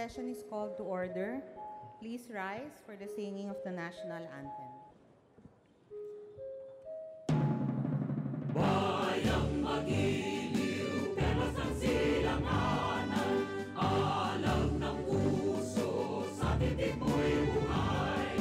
session is called to order. Please rise for the singing of the national anthem. Bayang magiliw, perlas ng silanganan, alam ng puso, sa titik mo'y buhay.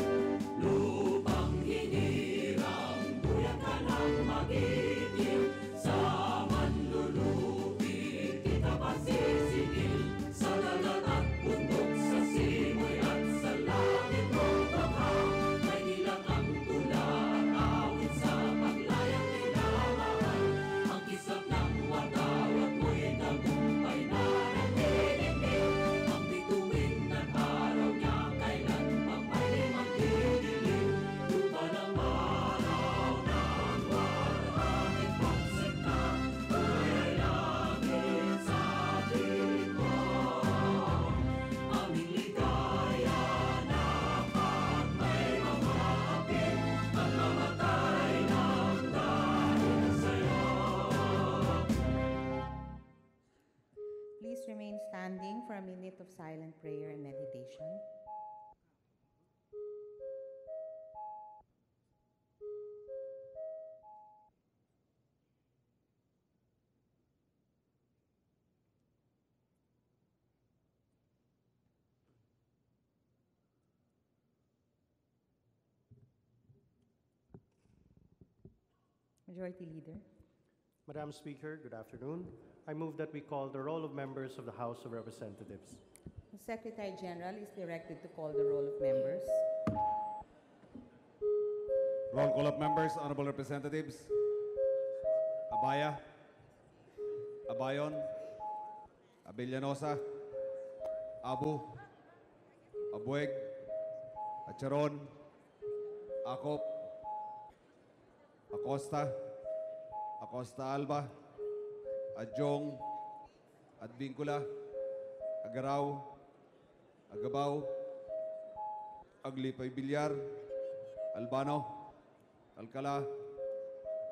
Lupang hinirang, buyan ka ng magiliw, sa manlulupi, kita pasisingil, sa dagat at bundok, sa simoy at sa langit mo baghang, may nilang ang tula at awit sa paglayang tinamahal. Ang kisap ng watawat mo'y tagumpay na nagdidinig, ang bituin at araw niya kailan pang may magdidilim. Lupa ng araw ng warangit pagsik na, buhay langit sa atin mo. Aming ligaya na pag may mamapit, at mamatay ng dahil sa'yo. Please remain standing for a minute of silent prayer and meditation. Majority Leader. Madam Speaker, good afternoon. I move that we call the roll of members of the House of Representatives. The Secretary General is directed to call the roll of members. Roll call of members, honorable representatives. Abaya, Abayon, Abellanosa, Abu, Abueg, Acharon, Acop, Acosta, Acosta Alba, Adjong, Advincula, Agaraw, Agabaw, Aglipay Bilyar, Albano, Alcala,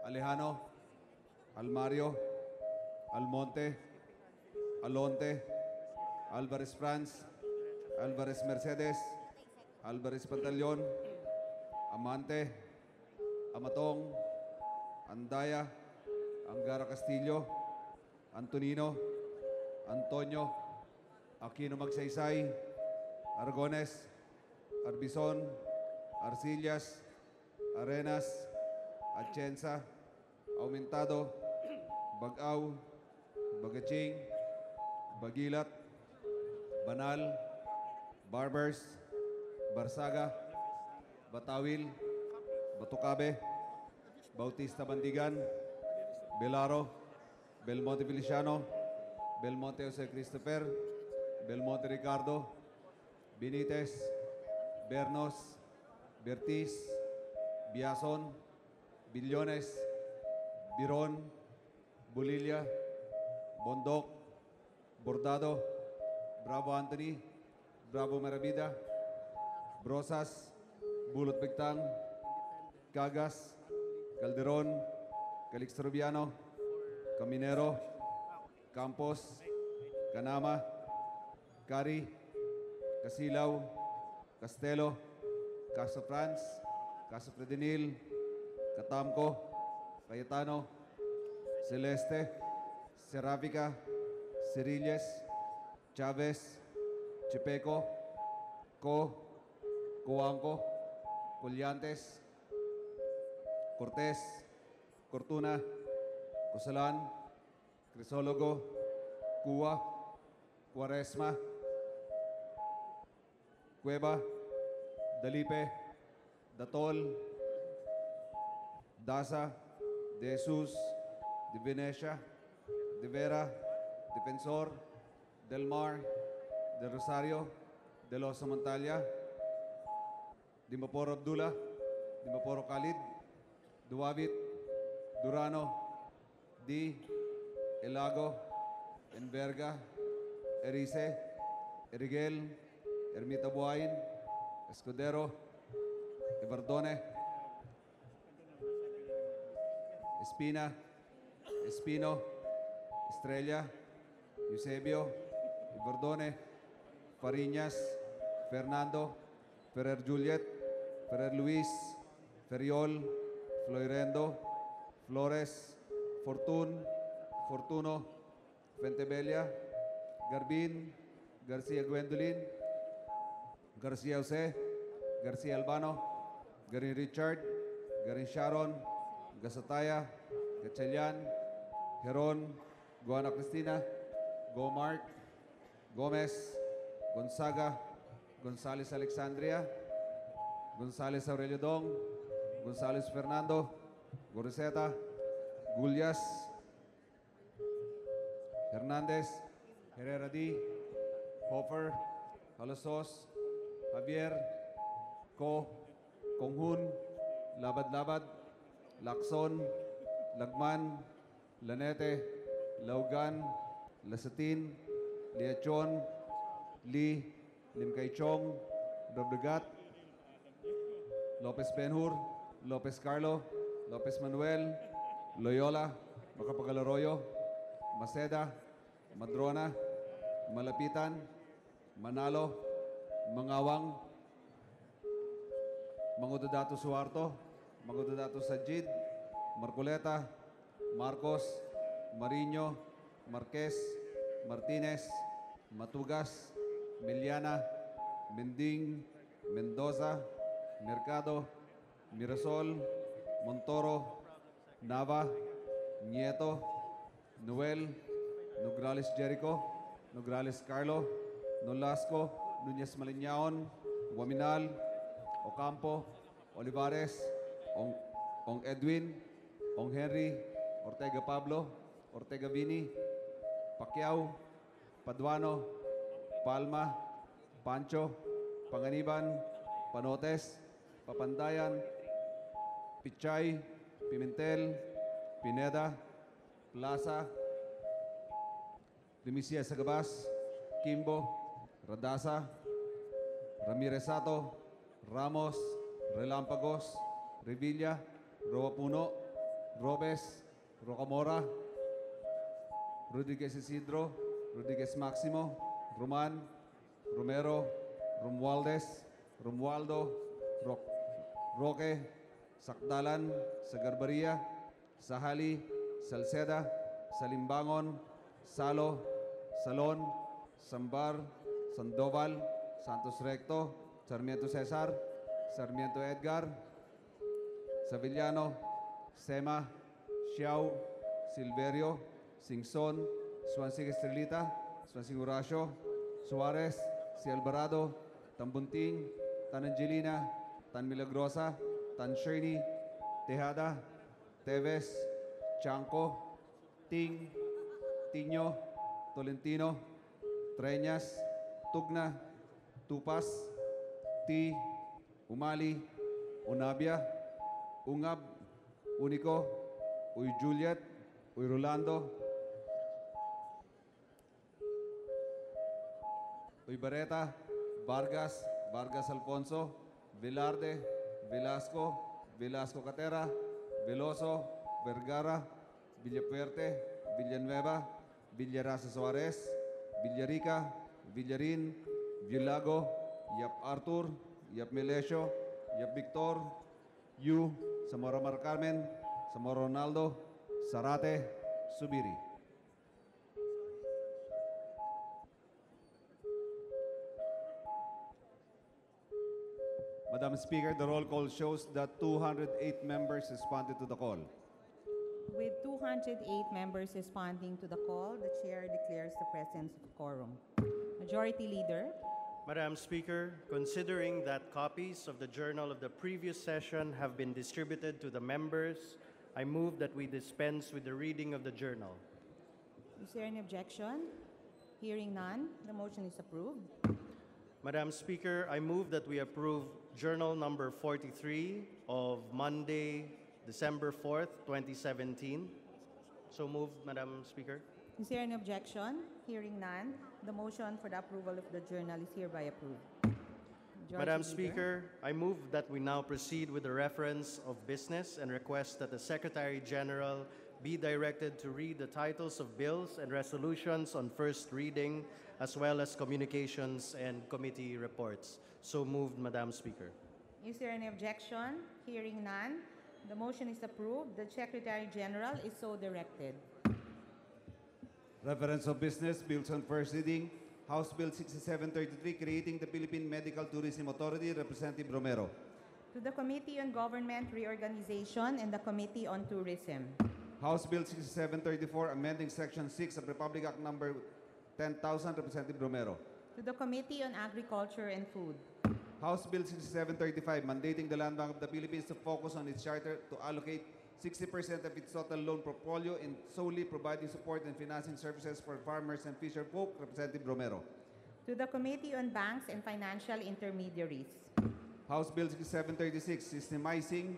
Alejano, Almario, Almonte, Alonte, Alvarez France, Alvarez Mercedes, Alvarez Pantaleon, Amante, Amatong, Andaya, Angara Castillo, Antonino, Antonio, Aquino Magsaysay, Argones, Arbizon, Arcillas, Arenas, Atienza, Aumentado, Bagaw, Bagaching, Bagilat, Banal, Barbers, Barsaga, Batawil, Batucabe, Bautista Bandigan, Belaro, Belmonte Feliciano, Belmonte Jose Christopher, Belmonte Ricardo, Benitez, Bernos, Bertiz, Biason, Billones, Biron, Bulilla, Bondok, Bordado, Bravo Anthony, Bravo Maravida, Brosas, Bulot Bigtang, Cagas, Calderon, Calixtroviano, Caminero, Campos, Canama, Cari, Casilaw, Castelo, Caso France, Caso Fredenil, Catamco, Cayetano, Celeste, Serafica, Cirilles, Chavez, Chepeco, Coanco, Collantes, Cortés, Cortuna, Cosalan, Crisólogo, Cuba, Cuaresma, Cueva, Dalipe, Datol, Daza, De Jesus, De Venecia, De Vera, Defensor, Del Mar, De Rosario, De Los Montalia, Dimaporo Abdullah, Dimaporo Khalid, Duwabit, Durano, Di, Elago, Enverga, Erice, Erigel, Ermita Buhayin, Escudero, Ibardone, Espina, Espino, Estrella, Eusebio, Ibardone, Fariñas, Fernando, Ferrer Juliet, Ferrer Luis, Feriol, Floirendo, Flores, Fortun, Fortuno, Fentebella, Garbin, Garcia Gwendolyn, Garcia Jose, Garcia Albano, Garin Richard, Garin Sharon, Gasataya, Gatchalian, Heron, Guana Cristina, Go Mark, Gomez, Gonzaga, Gonzales Alexandria, Gonzales Aurelio Dong, Gonzales Fernando, Goriseta, Gulyas, Hernandez, Herrera D, Hofer, Halasos, Javier, Ko, Konghun, Labad-Labad, Lacson, Lagman, Lanete, Laugan, Lasatin, Liachon, Lee, Limkaychong, Dobregat, Lopez Benhur, Lopez Carlo, Lopez Manuel, Loyola, Macapagal Arroyo, Maceda, Madrona, Malapitan, Manalo, Mangawang, Mangudodato Suarto, Mangudodato Sajid, Marcoleta, Marcos, Mariño, Marquez, Martinez, Matugas, Miliana, Mending, Mendoza, Mercado, Mirasol, Montoro, Nava, Nieto, Noel, Nograles Jericho, Nograles Carlo, Nolasco, Nunez Malignaon, Guaminal, Ocampo, Olivares, Ong Edwin, Ong Henry, Ortega Pablo, Ortega Vini, Pacquiao, Paduano, Palma, Pancho, Panganiban, Panotes, Papandayan, Pichay, Pimentel, Pineda, Plaza, Primicia Sagabas, Kimbo, Radasa, Ramiresato, Ramos, Relampagos, Revilla, Roa Puno, Robes, Rocamora, Rodriguez Isidro, Rodriguez Maximo, Roman, Romero, Romualdez, Romualdo, Roque, Sakdalan, Sagarbaria, Sahali, Salceda, Salimbangon, Salo, Salon, Sambar, Sandoval, Santos Recto, Sarmiento Cesar, Sarmiento Edgar, Savillano, Sema, Xiao, Silverio, Singson, Swansing Estrelita, Swansing Horacio, Suarez, Si Alvarado, Tambunting, Tan Angelina, Tan Milagrosa, Tan Shirley, Tejada, Teves, Chanco, Ting, Tiño, Tolentino, Treñas, Tugna, Tupas, Ti, Umali, Unabia, Ungab, Unico, Uy Juliet, Uy Rolando, Uy Barreta, Vargas, Vargas Alfonso, Velarde, Velasco, Velasco Catera, Veloso, Vergara, Villapuerte, Villanueva, Villarasa Suarez, Villarica, Villarin, Villago, Yap Arthur, Yap Melesio, Yap Victor, Yu, Zamora Mar Carmen, Zamora Ronaldo, Sarate, Subiri. Madam Speaker, the roll call shows that 208 members responded to the call. With 208 members responding to the call, the chair declares the presence of quorum. Majority Leader, Madam Speaker, considering that copies of the journal of the previous session have been distributed to the members, I move that we dispense with the reading of the journal. is there any objection? Hearing none, the motion is approved. Madam Speaker, I move that we approve Journal number 43 of Monday, December 4th, 2017. So moved, Madam Speaker. Is there any objection? Hearing none, the motion for the approval of the journal is hereby approved. Majority Madam Leader. Speaker, I move that we now proceed with the reference of business and request that the Secretary General be directed to read the titles of bills and resolutions on first reading, as well as communications and committee reports. So moved, Madam Speaker. Is there any objection? Hearing none, the motion is approved. The Secretary General is so directed. Reference of business, bills on first reading. House Bill 6733, creating the Philippine Medical Tourism Authority, Representative Romero. To the Committee on Government Reorganization and the Committee on Tourism. House Bill 6734, amending Section 6 of Republic Act Number 10,000, Representative Romero. To the Committee on Agriculture and Food. House Bill 6735, mandating the Land Bank of the Philippines to focus on its charter to allocate 60% of its total loan portfolio in solely providing support and financing services for farmers and fisher folk, Representative Romero. To the Committee on Banks and Financial Intermediaries. House Bill 6736, systemizing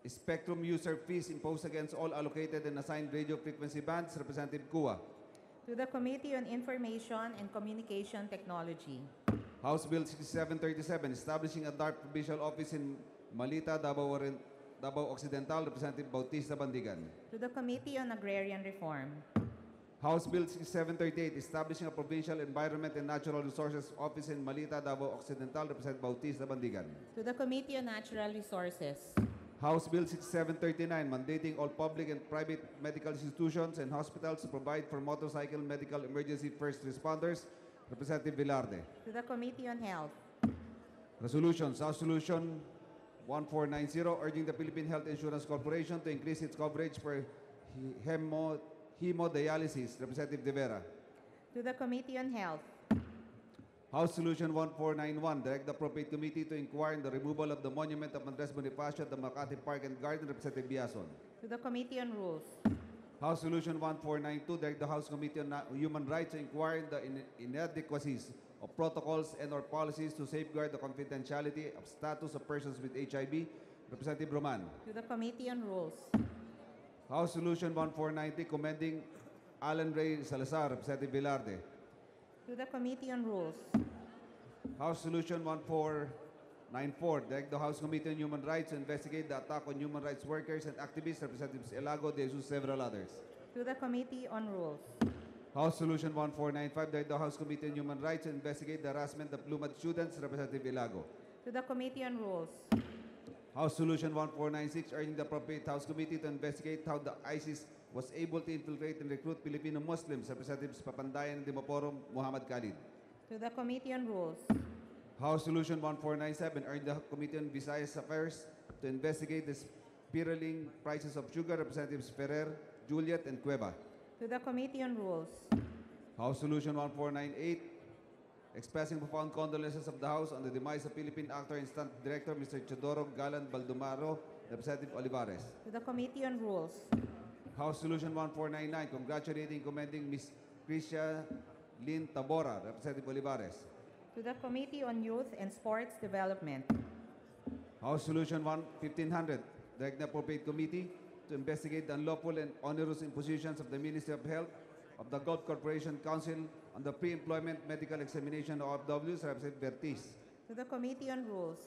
spectrum user fees imposed against all allocated and assigned radio frequency bands, Representative Kua. To the Committee on Information and Communication Technology. House Bill 6737, establishing a DART provincial office in Malita, Davao Occidental, Representative Bautista Bandigan. To the Committee on Agrarian Reform. House Bill 6738, establishing a provincial environment and natural resources office in Malita, Davao Occidental, Representative Bautista Bandigan. To the Committee on Natural Resources. House Bill 6739, mandating all public and private medical institutions and hospitals to provide for motorcycle medical emergency first responders, Representative Velarde. To the Committee on Health. Resolutions. House Resolution 1490, urging the Philippine Health Insurance Corporation to increase its coverage for hemodialysis, Representative De Vera. To the Committee on Health. House Solution 1491, direct the appropriate committee to inquire in the removal of the monument of Andres Bonifacio at the Makati Park and Garden, Representative Biason. To the Committee on Rules. House Solution 1492, direct the House Committee on Human Rights to inquire in the inadequacies of protocols and or policies to safeguard the confidentiality of status of persons with HIV, Representative Roman. To the Committee on Rules. House Solution 1490, commending Alan Ray Salazar, Representative Velarde. To the Committee on Rules. House Solution 1494, direct the House Committee on Human Rights to investigate the attack on human rights workers and activists, Representatives Elago, De Jesus, several others. To the Committee on Rules. House Solution 1495, direct the House Committee on Human Rights to investigate the harassment of Lumad students, Representative Elago. To the Committee on Rules. House Solution 1496, urging the appropriate House Committee to investigate how the ISIS was able to infiltrate and recruit Filipino Muslims, Representatives Papandayan and Dimaporo, Muhammad Khalid. To the Committee on Rules. House Solution 1497, urging the Committee on Visayas Affairs to investigate the spiraling prices of sugar, Representatives Ferrer, Juliet, and Cueva. To the Committee on Rules. House Solution 1498, expressing profound condolences of the House on the demise of Philippine actor and stunt director Mr. Chodoro Galan Baldomaro, Representative Olivares. To the Committee on Rules. House Solution 1499, congratulating and commending Ms. Tricia Lynn Tabora, Representative Olivares. To the Committee on Youth and Sports Development. House Solution 1500, direct the appropriate committee to investigate the unlawful and onerous impositions of the Ministry of Health of the Gulf Corporation Council on the pre-employment medical examination of OFWs, Representative Bertiz. To the Committee on Rules.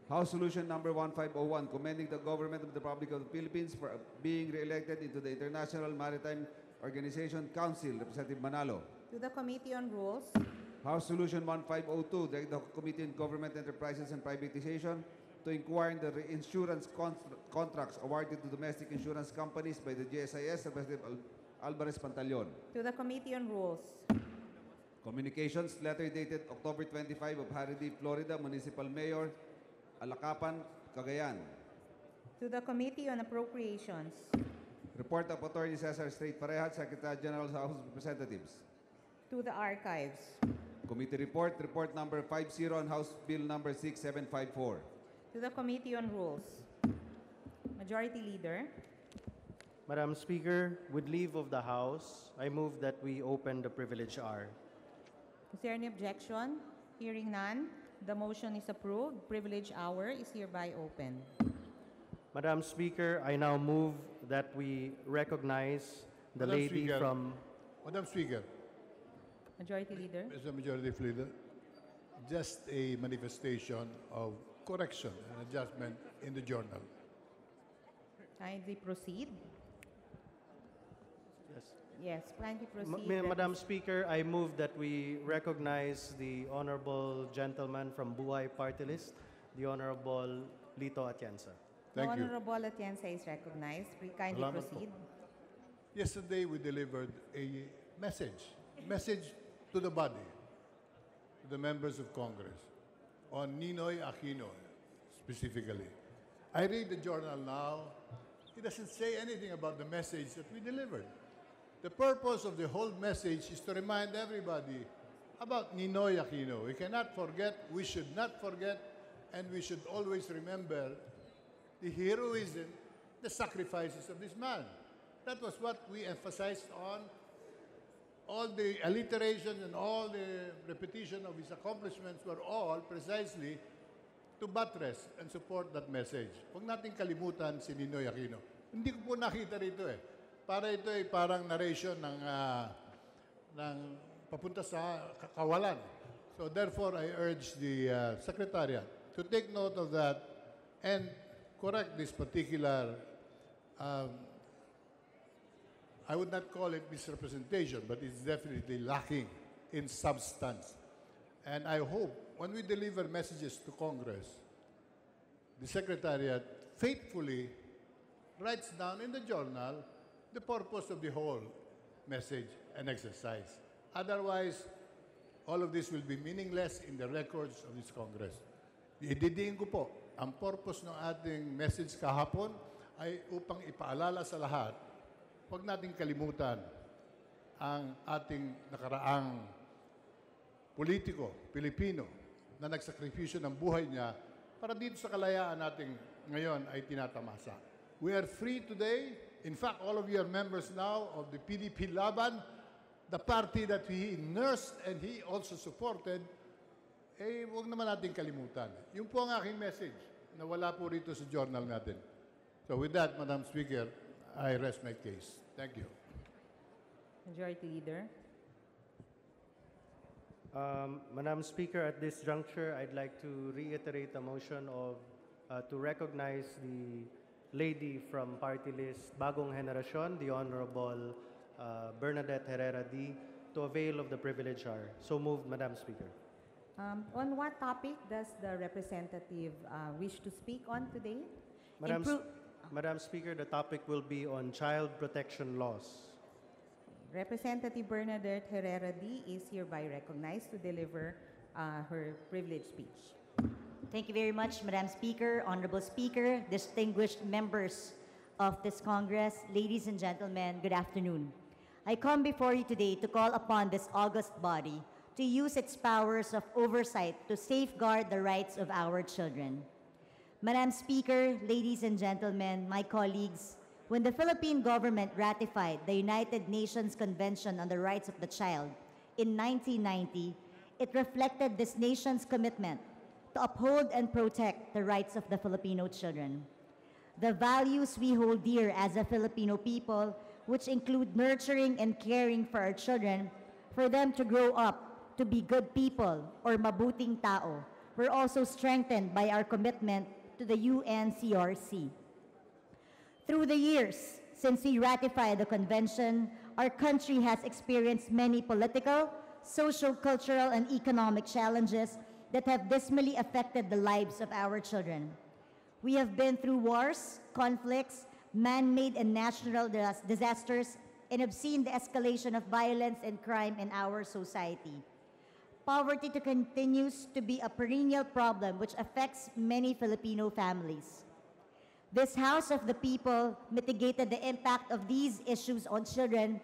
House Solution number 1501, commending the government of the Republic of the Philippines for being re-elected into the International Maritime Organization Council, Representative Manalo. To the Committee on Rules. House Solution 1502, direct the Committee on Government Enterprises and Privatization to inquire in the reinsurance contracts awarded to domestic insurance companies by the GSIS, Representative Alvarez Pantaleon. To the Committee on Rules. Communications, letter dated October 25 of Harry D. Florida, Municipal Mayor, Alacapan, Cagayan. To the Committee on Appropriations. Report of Attorney Cesar Straight Parehat, Secretary General of the House of Representatives. To the Archives. Committee report, report number 50 on House Bill number 6754. To the Committee on Rules. Majority Leader. Madam Speaker, with leave of the House, I move that we open the privilege hour. Is there any objection? Hearing none, the motion is approved. Privilege hour is hereby open. Madam Speaker, I now move that we recognize the Madam lady Speaker. from... Madam Speaker, Majority Leader. Mr. Majority Leader, just a manifestation of correction and adjustment in the journal. Kindly proceed. Yes. Yes, kindly proceed. Madam Speaker, I move that we recognize the honorable gentleman from Buhay Party List, the Honorable Lito Atienza. Thank you. Honorable Atienza is recognized. Kindly Salamat po. proceed. Yesterday, we delivered a message to the body, to the members of Congress, on Ninoy Aquino specifically. I read the journal now. It doesn't say anything about the message that we delivered. The purpose of the whole message is to remind everybody about Ninoy Aquino. We cannot forget, we should not forget, and we should always remember the heroism, the sacrifices of this man. That was what we emphasized on. All the alliteration and all the repetition of his accomplishments were all precisely to buttress and support that message. Huwag nating kalimutan si Ninoy Aquino. Hindi ko po nakita rito eh. Para ito ay parang narration ng papunta sa kawalan. So therefore, I urge the Secretariat to take note of that and correct this particular, I would not call it misrepresentation, but it's definitely lacking in substance. And I hope when we deliver messages to Congress, the Secretariat faithfully writes down in the journal the purpose of the whole message and exercise. Otherwise, all of this will be meaningless in the records of this Congress. Ididiin ko po, ang purpose ng ating message kahapon ay upang ipaalala sa lahat, huwag nating kalimutan ang ating nakaraang politiko, Pilipino, na nagsakripisyo ng buhay niya para dito sa kalayaan natin ngayon ay tinatamasa. We are free today. In fact, all of you are members now of the PDP Laban, the party that he nursed and he also supported. Eh, huwag naman natin kalimutan. Yun po ang aking message na wala po rito sa journal natin. So with that, Madam Speaker, I rest my case. Thank you. Majority Leader. Madam Speaker, at this juncture, I'd like to reiterate a motion of to recognize the lady from party list Bagong Henerasyon, the Honorable Bernadette Herrera D, to avail of the privilege hour. So moved, Madam Speaker. On what topic does the representative wish to speak on today? Madam Speaker, the topic will be on child protection laws. Representative Bernadette Herrera D is hereby recognized to deliver her privilege speech. Thank you very much, Madam Speaker, Honorable Speaker, distinguished members of this Congress, ladies and gentlemen, good afternoon. I come before you today to call upon this august body to use its powers of oversight to safeguard the rights of our children. Madam Speaker, ladies and gentlemen, my colleagues, when the Philippine government ratified the United Nations Convention on the Rights of the Child in 1990, it reflected this nation's commitment to uphold and protect the rights of the Filipino children. The values we hold dear as a Filipino people, which include nurturing and caring for our children, for them to grow up to be good people or mabuting tao, were also strengthened by our commitment to the UNCRC. Through the years since we ratified the convention, our country has experienced many political, social, cultural, and economic challenges that have dismally affected the lives of our children. We have been through wars, conflicts, man-made and natural disasters, and have seen the escalation of violence and crime in our society. Poverty continues to be a perennial problem which affects many Filipino families. This House of the People mitigated the impact of these issues on children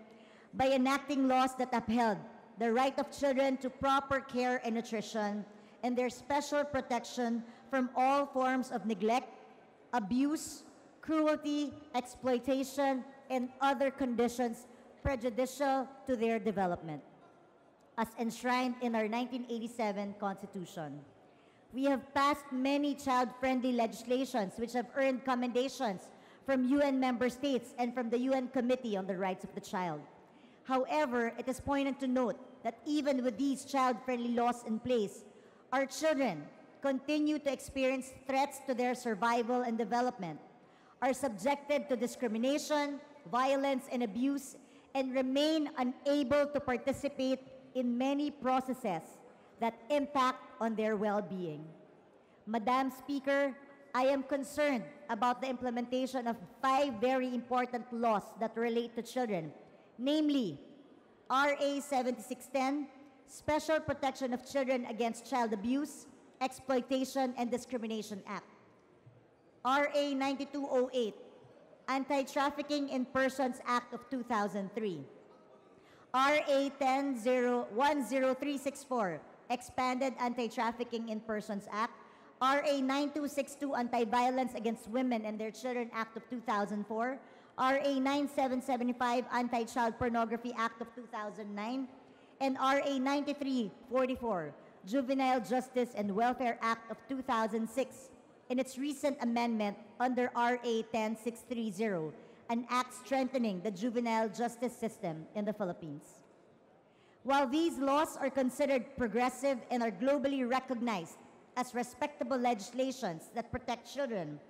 by enacting laws that upheld the right of children to proper care and nutrition, and their special protection from all forms of neglect, abuse, cruelty, exploitation, and other conditions prejudicial to their development, as enshrined in our 1987 Constitution. We have passed many child-friendly legislations which have earned commendations from UN member states and from the UN Committee on the Rights of the Child. However, it is poignant to note that even with these child-friendly laws in place, our children continue to experience threats to their survival and development. are subjected to discrimination, violence, and abuse, and remain unable to participate in many processes that impact on their well-being. Madam Speaker, I am concerned about the implementation of 5 very important laws that relate to children, namely RA 7610, Special Protection of Children Against Child Abuse, Exploitation, and Discrimination Act; RA 9208, Anti-Trafficking in Persons Act of 2003; RA 10364, Expanded Anti-Trafficking in Persons Act; RA 9262, Anti-Violence Against Women and Their Children Act of 2004; RA 9775, Anti-Child Pornography Act of 2009; and RA 9344, Juvenile Justice and Welfare Act of 2006, in its recent amendment under RA 10630, an act strengthening the juvenile justice system in the Philippines. While these laws are considered progressive and are globally recognized as respectable legislations that protect children,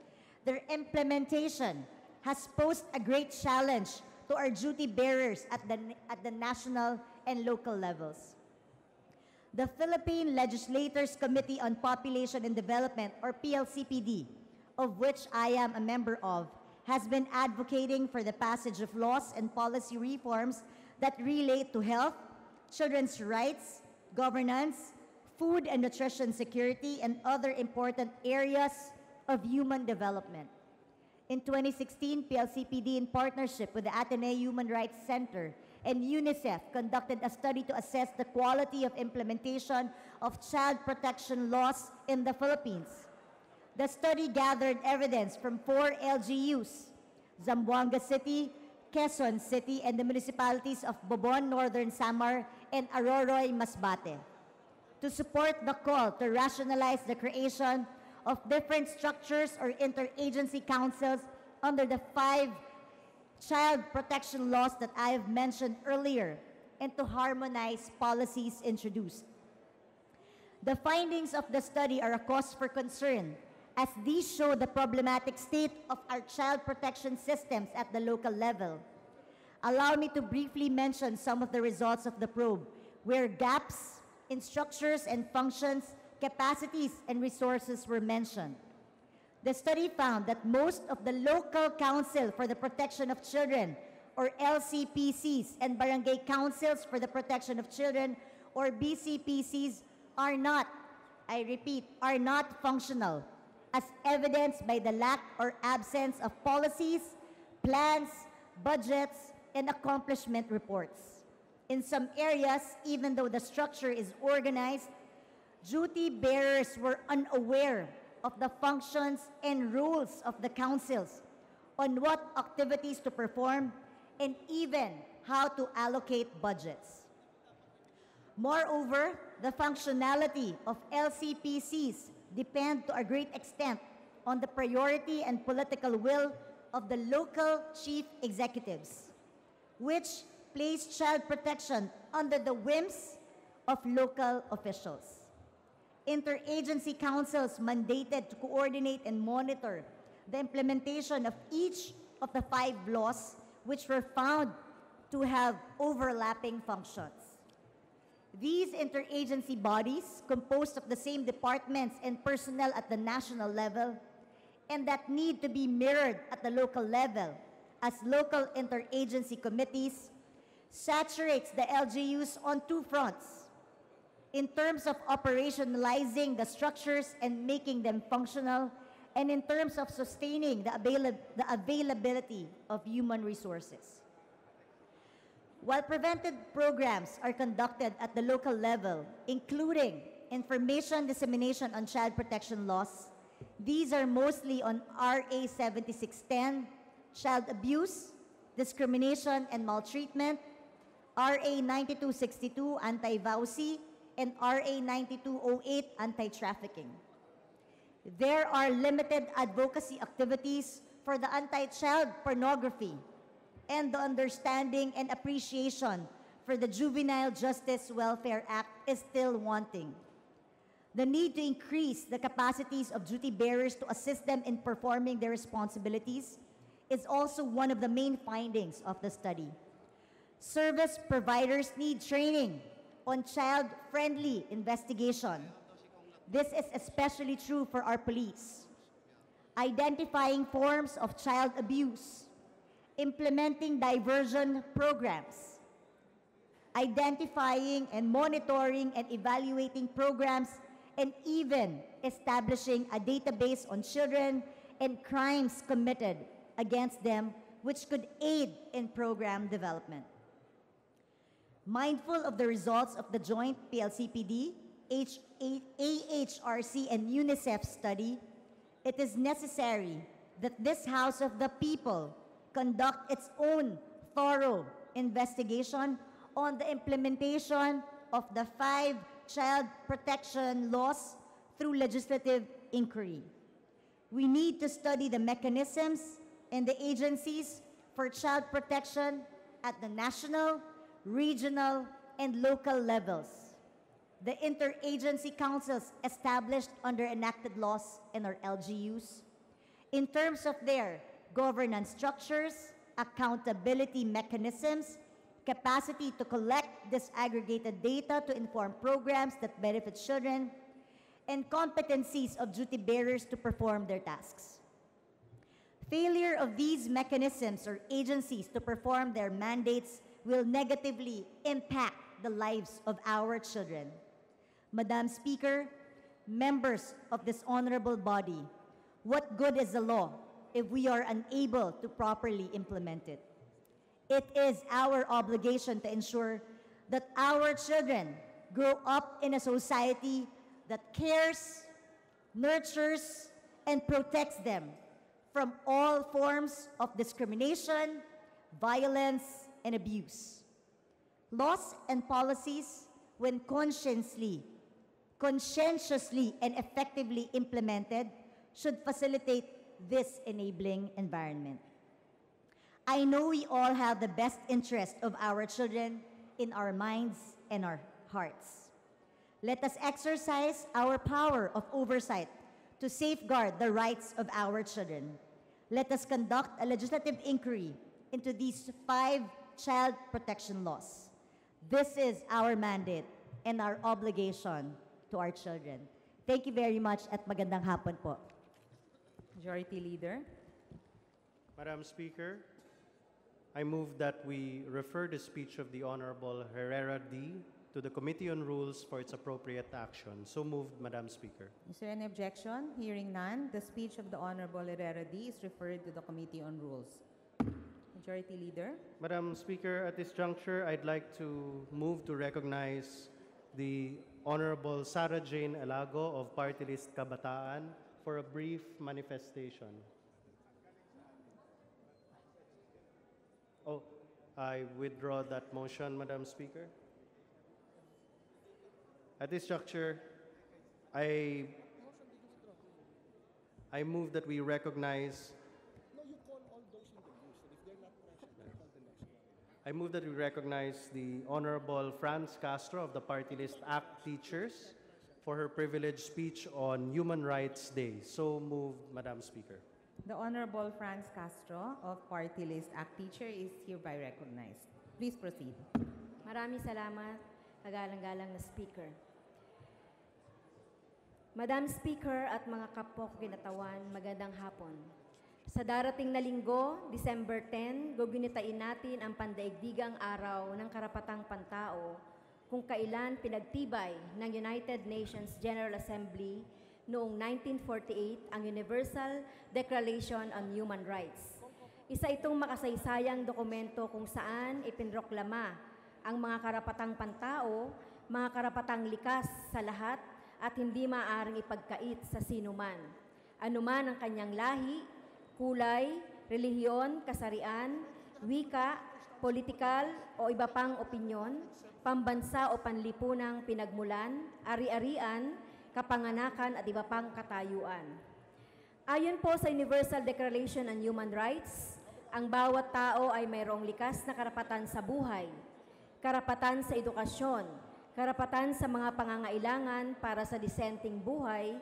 their implementation has posed a great challenge to our duty bearers at the national and local levels. The Philippine Legislators Committee on Population and Development, or PLCPD, of which I am a member of, has been advocating for the passage of laws and policy reforms that relate to health, children's rights, governance, food and nutrition security, and other important areas of human development. In 2016, PLCPD, in partnership with the Ateneo Human Rights Center and UNICEF, conducted a study to assess the quality of implementation of child protection laws in the Philippines. The study gathered evidence from 4 LGUs, Zamboanga City, Quezon City, and the municipalities of Bobon, Northern Samar, and Aroroy, Masbate, to support the call to rationalize the creation of different structures or interagency councils under the 5 child protection laws that I have mentioned earlier, and to harmonize policies introduced. The findings of the study are a cause for concern, as these show the problematic state of our child protection systems at the local level. Allow me to briefly mention some of the results of the probe, where gaps in structures and functions, capacities, and resources were mentioned. The study found that most of the Local Council for the Protection of Children, or LCPCs, and Barangay Councils for the Protection of Children, or BCPCs, are not, I repeat, are not functional, as evidenced by the lack or absence of policies, plans, budgets, and accomplishment reports. In some areas, even though the structure is organized, duty bearers were unaware of the functions and rules of the councils, on what activities to perform, and even how to allocate budgets. Moreover, the functionality of LCPCs depend to a great extent on the priority and political will of the local chief executives, which place child protection under the whims of local officials. Interagency councils mandated to coordinate and monitor the implementation of each of the 5 laws, which were found to have overlapping functions. These interagency bodies, composed of the same departments and personnel at the national level, and that need to be mirrored at the local level as local interagency committees, saturates the LGUs on 2 fronts: in terms of operationalizing the structures and making them functional, and in terms of sustaining the availability of human resources. While preventive programs are conducted at the local level, including information dissemination on child protection laws, these are mostly on RA 7610, child abuse, discrimination and maltreatment, RA 9262, anti-VAUSI, and RA 9208, anti-trafficking. There are limited advocacy activities for the anti-child pornography, and the understanding and appreciation for the Juvenile Justice Welfare Act is still wanting. The need to increase the capacities of duty bearers to assist them in performing their responsibilities is also one of the main findings of the study. Service providers need training on child-friendly investigation. This is especially true for our police. Identifying forms of child abuse, implementing diversion programs, identifying and monitoring and evaluating programs, and even establishing a database on children and crimes committed against them, which could aid in program development. Mindful of the results of the joint PLCPD, AHRC, and UNICEF study, it is necessary that this House of the People conduct its own thorough investigation on the implementation of the 5 child protection laws through legislative inquiry. We need to study the mechanisms and the agencies for child protection at the national, regional, and local levels. The interagency councils established under enacted laws and our LGUs, in terms of their governance structures, accountability mechanisms, capacity to collect disaggregated data to inform programs that benefit children, and competencies of duty bearers to perform their tasks. Failure of these mechanisms or agencies to perform their mandates will negatively impact the lives of our children. Madam Speaker, members of this honorable body, what good is the law if we are unable to properly implement it? It is our obligation to ensure that our children grow up in a society that cares, nurtures, and protects them from all forms of discrimination, violence, and abuse. Laws and policies, when conscientiously and effectively implemented, should facilitate this enabling environment. I know we all have the best interest of our children in our minds and our hearts. Let us exercise our power of oversight to safeguard the rights of our children. Let us conduct a legislative inquiry into these 5 child protection laws. This is our mandate and our obligation to our children. Thank you very much at magandang hapon po. Majority Leader. Madam Speaker, I move that we refer the speech of the Honorable Herrera D. to the Committee on Rules for its appropriate action. So moved, Madam Speaker. Is there any objection? Hearing none, the speech of the Honorable Herrera D. is referred to the Committee on Rules. Majority Leader. Madam Speaker, at this juncture, I'd like to move to recognize the Honorable Sarah Jane Elago of Party List Kabataan for a brief manifestation. Oh, I withdraw that motion, Madam Speaker. At this juncture, I move that we recognize the Honorable Franz Castro of the Party List ACT Teachers for her privileged speech on Human Rights Day. So moved, Madam Speaker. The Honorable Franz Castro of Party List ACT Teacher is hereby recognized. Please proceed. Maraming salamat, kagalang-galang na Speaker. Madam Speaker at mga kapok kinatawan, magandang hapon. Sa darating na linggo, December 10, gugunitain natin ang pandaigdigang araw ng karapatang pantao kung kailan pinagtibay ng United Nations General Assembly noong 1948 ang Universal Declaration on Human Rights. Isa itong makasaysayang dokumento kung saan ipinroklama ang mga karapatang pantao, mga karapatang likas sa lahat at hindi maaaring ipagkait sa sinuman, anuman ang kanyang lahi, kulay, relihiyon, kasarian, wika, politikal o iba pang opinyon, pambansa o panlipunang pinagmulan, ari-arian, kapanganakan at iba pang katayuan. Ayon po sa Universal Declaration on Human Rights, ang bawat tao ay mayroong likas na karapatan sa buhay, karapatan sa edukasyon, karapatan sa mga pangangailangan para sa disenteng buhay,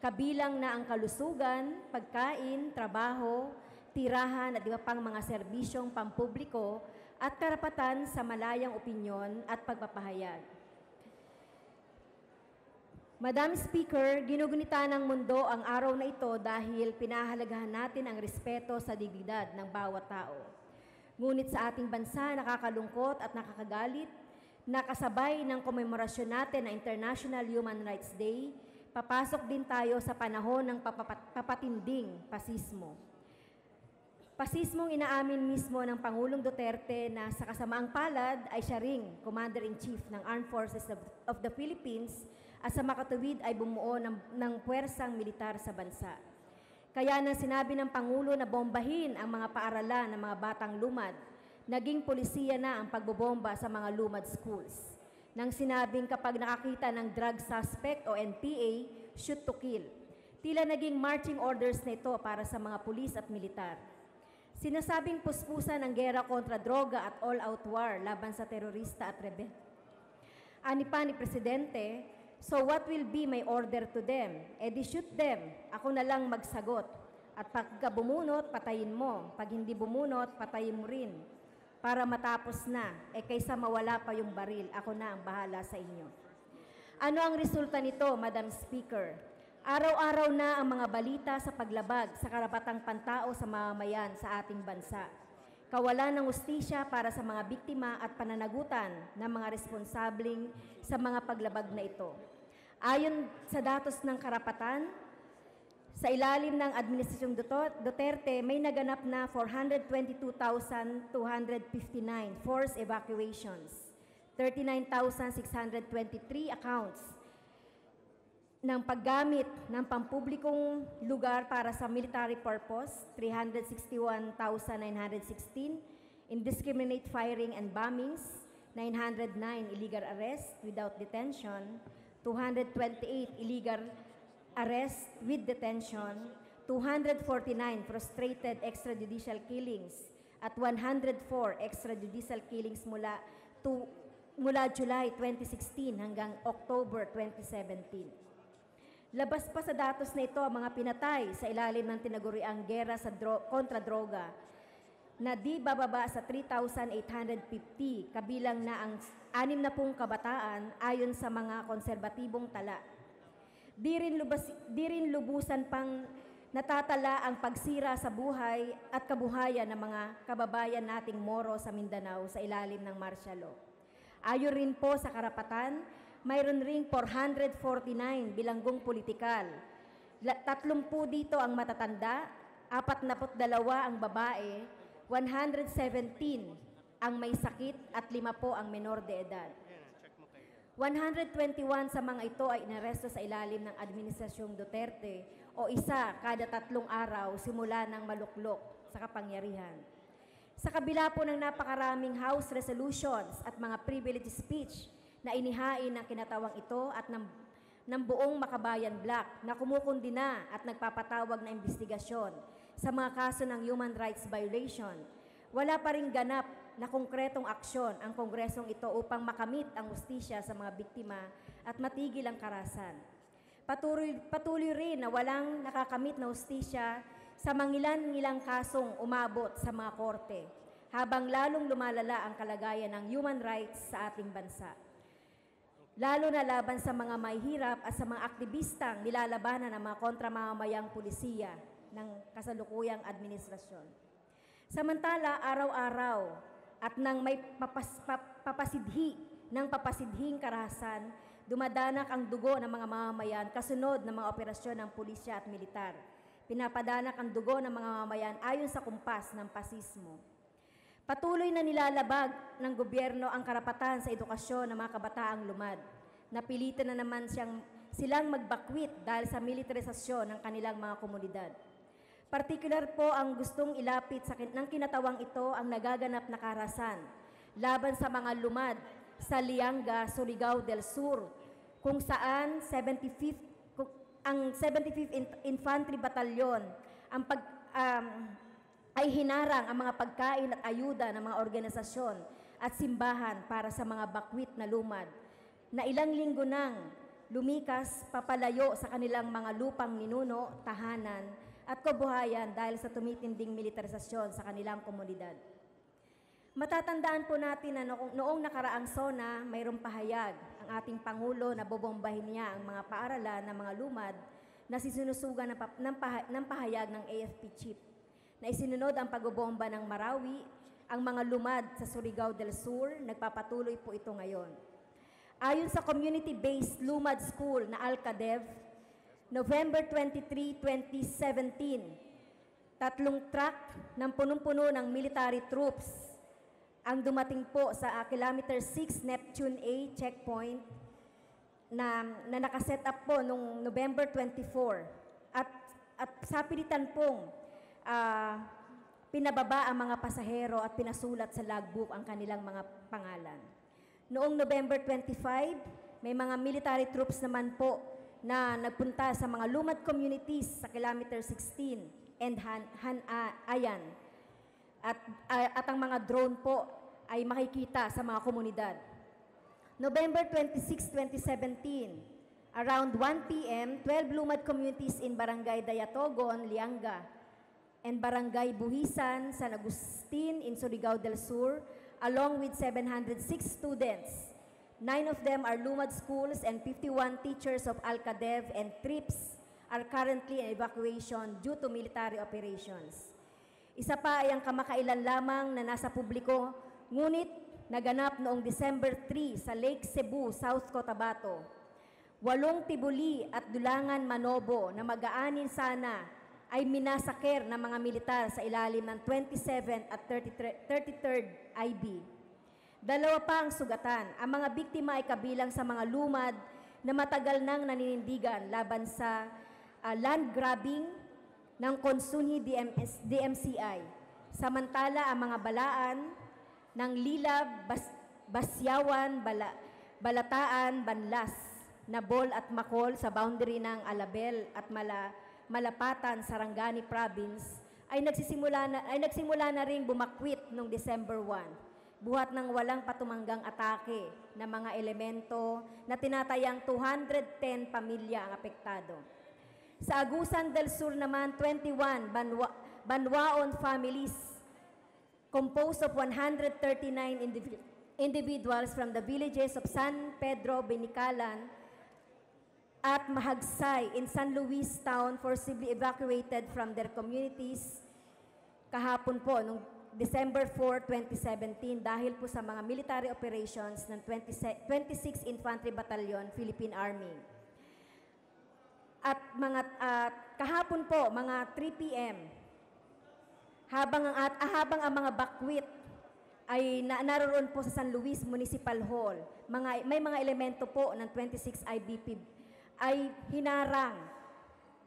kabilang na ang kalusugan, pagkain, trabaho, tirahan at iba pang mga serbisyong pampubliko at karapatan sa malayang opinyon at pagpapahayag. Madam Speaker, ginugunita ng mundo ang araw na ito dahil pinahalagahan natin ang respeto sa dignidad ng bawat tao. Ngunit sa ating bansa, nakakalungkot at nakakagalit na kasabay ng komemorasyon natin na International Human Rights Day, papasok din tayo sa panahon ng papatinding pasismo. Pasismong inaamin mismo ng Pangulong Duterte na sa kasamaang palad ay siya ring Commander-in-Chief ng Armed Forces of the Philippines at sa makatuwid ay bumuo ng puwersang militar sa bansa. Kaya nang sinabi ng Pangulo na bombahin ang mga paaralan ng mga batang lumad, naging polisiya na ang pagbobomba sa mga lumad schools. Nang sinabing kapag nakakita ng drug suspect o NPA, shoot to kill. Tila naging marching orders na ito para sa mga pulis at militar. Sinasabing puspusan ang gera kontra droga at all-out war laban sa terorista at rebel. Ani pa ni Presidente, so what will be my order to them? E di shoot them, ako na lang magsagot. At pagka bumunot, patayin mo. Pag hindi bumunot, patayin mo rin. Para matapos na, kaysa mawala pa yung baril, ako na ang bahala sa inyo. Ano ang resulta nito, Madam Speaker? Araw-araw na ang mga balita sa paglabag sa karapatang pantao sa mamamayan sa ating bansa. Kawalan ng hustisya para sa mga biktima at pananagutan ng mga responsabling sa mga paglabag na ito. Ayon sa datos ng karapatan, sa ilalim ng Administrasyong Duterte, may naganap na 422,259 forced evacuations, 39,623 accounts ng paggamit ng pampublikong lugar para sa military purpose, 361,916, indiscriminate firing and bombings, 909 illegal arrests without detention, 228 illegal arrests with detention, 249 frustrated extrajudicial killings, at 104 extrajudicial killings mula July 2016 hanggang October 2017. Labas pa sa datos na ito ang mga pinatay sa ilalim ng tinaguriang gera sa kontra droga na di bababa sa 3,850, kabilang na ang 60 kabataan ayon sa mga konserbatibong tala. Di rin lubusan pang natatala ang pagsira sa buhay at kabuhayan ng mga kababayan nating Moro sa Mindanao sa ilalim ng martial law. Ayon rin po sa karapatan, mayroon ring 449 bilanggong politikal. 30 dito ang matatanda, 42 ang babae, 117 ang may sakit at 5 po ang menor de edad. 121 sa mga ito ay inaresto sa ilalim ng Administrasyong Duterte o isa kada 3 araw simula ng maluklok sa kapangyarihan. Sa kabila po ng napakaraming House resolutions at mga privilege speech na inihain ng kinatawang ito at ng buong Makabayan Bloc na kumukundina at nagpapatawag na investigasyon sa mga kaso ng human rights violation, wala pa ring ganap na konkretong aksyon ang kongresong ito upang makamit ang hustisya sa mga biktima at matigil ang karahasan. Patuloy rin na walang nakakamit na hustisya sa mangilan-ngilang kasong umabot sa mga korte, habang lalong lumalala ang kalagayan ng human rights sa ating bansa. Lalo na laban sa mga mahihirap at sa mga aktivistang nilalabanan ng mga kontramamamayang pulisiya ng kasalukuyang administrasyon. Samantala, araw-araw at nang may papasidhing karahasan, dumadanak ang dugo ng mga mamamayan kasunod ng mga operasyon ng pulisya at militar. Pinapadanak ang dugo ng mga mamamayan ayon sa kumpas ng pasismo. Patuloy na nilalabag ng gobyerno ang karapatan sa edukasyon ng mga kabataang lumad. Napilitan na naman silang magbakwit dahil sa militarisasyon ng kanilang mga komunidad. Partikular po ang gustong ilapit ng kinatawang ito ang nagaganap na karahasan laban sa mga lumad sa Lianga, Surigao del Sur, kung saan ang 75th Infantry Battalion ay hinarang ang mga pagkain at ayuda ng mga organisasyon at simbahan para sa mga bakwit na lumad na ilang linggo nang lumikas papalayo sa kanilang mga lupang ninuno, tahanan at kabuhayan dahil sa tumitinding militarisasyon sa kanilang komunidad. Matatandaan po natin na noong nakaraang SONA, mayroong pahayag ang ating Pangulo na bobombahin niya ang mga paaralan ng mga lumad na sinusugan ng pahayag ng AFP chief na isinunod ang pagbobomba ng Marawi, ang mga lumad sa Surigao del Sur, nagpapatuloy po ito ngayon. Ayon sa community-based lumad school na Alcadev, November 23, 2017, 3 truck ng punong-puno ng military troops ang dumating po sa kilometer 6 Neptune A checkpoint na nakaset up po noong November 24 at sa pilitan pong pinababa ang mga pasahero at pinasulat sa logbook ang kanilang mga pangalan. Noong November 25, may mga military troops naman po na nagpunta sa mga lumad communities sa kilometer 16 and Ayan. At ang mga drone po ay makikita sa mga komunidad. November 26, 2017, around 1 p.m., 12 lumad communities in Barangay Dayatogon, Lianga, and Barangay Buhisan, San Agustin in Surigao del Sur, along with 706 students. 9 of them are lumad schools and 51 teachers of Alcadev and TRIPS are currently in evacuation due to military operations. Isa pa ay ang kamakailan lamang na nasa publiko, ngunit naganap noong December 3 sa Lake Cebu, South Cotabato. 8 tibuli at dulangan manobo na mag-aanin sana ay minasaker ng mga militar sa ilalim ng 27 at 33rd IB. 2 pa ang sugatan. Ang mga biktima ay kabilang sa mga lumad na matagal nang naninindigan laban sa land grabbing ng Konsunhi DMCI. Samantala, ang mga balaan ng Lilab, Basyawan, Balataan, Banlas, Nabol at Makol sa boundary ng Alabel at Malapatan, Sarangani Province ay nagsimula na ring bumakwit noong December 1, buhat ng walang patumanggang atake ng mga elemento na tinatayang 210 pamilya ang apektado. Sa Agusan del Sur naman, 21 Banwaon families composed of 139 individuals from the villages of San Pedro, Benicalan, at Mahagsay in San Luis Town forcibly evacuated from their communities kahapon po, noong December 4, 2017, dahil po sa mga military operations ng 26 Infantry Battalion, Philippine Army. At kahapon po, mga 3 p.m., habang ang mga bakwit ay naroon po sa San Luis Municipal Hall, may mga elemento po ng 26 IBP ay hinarang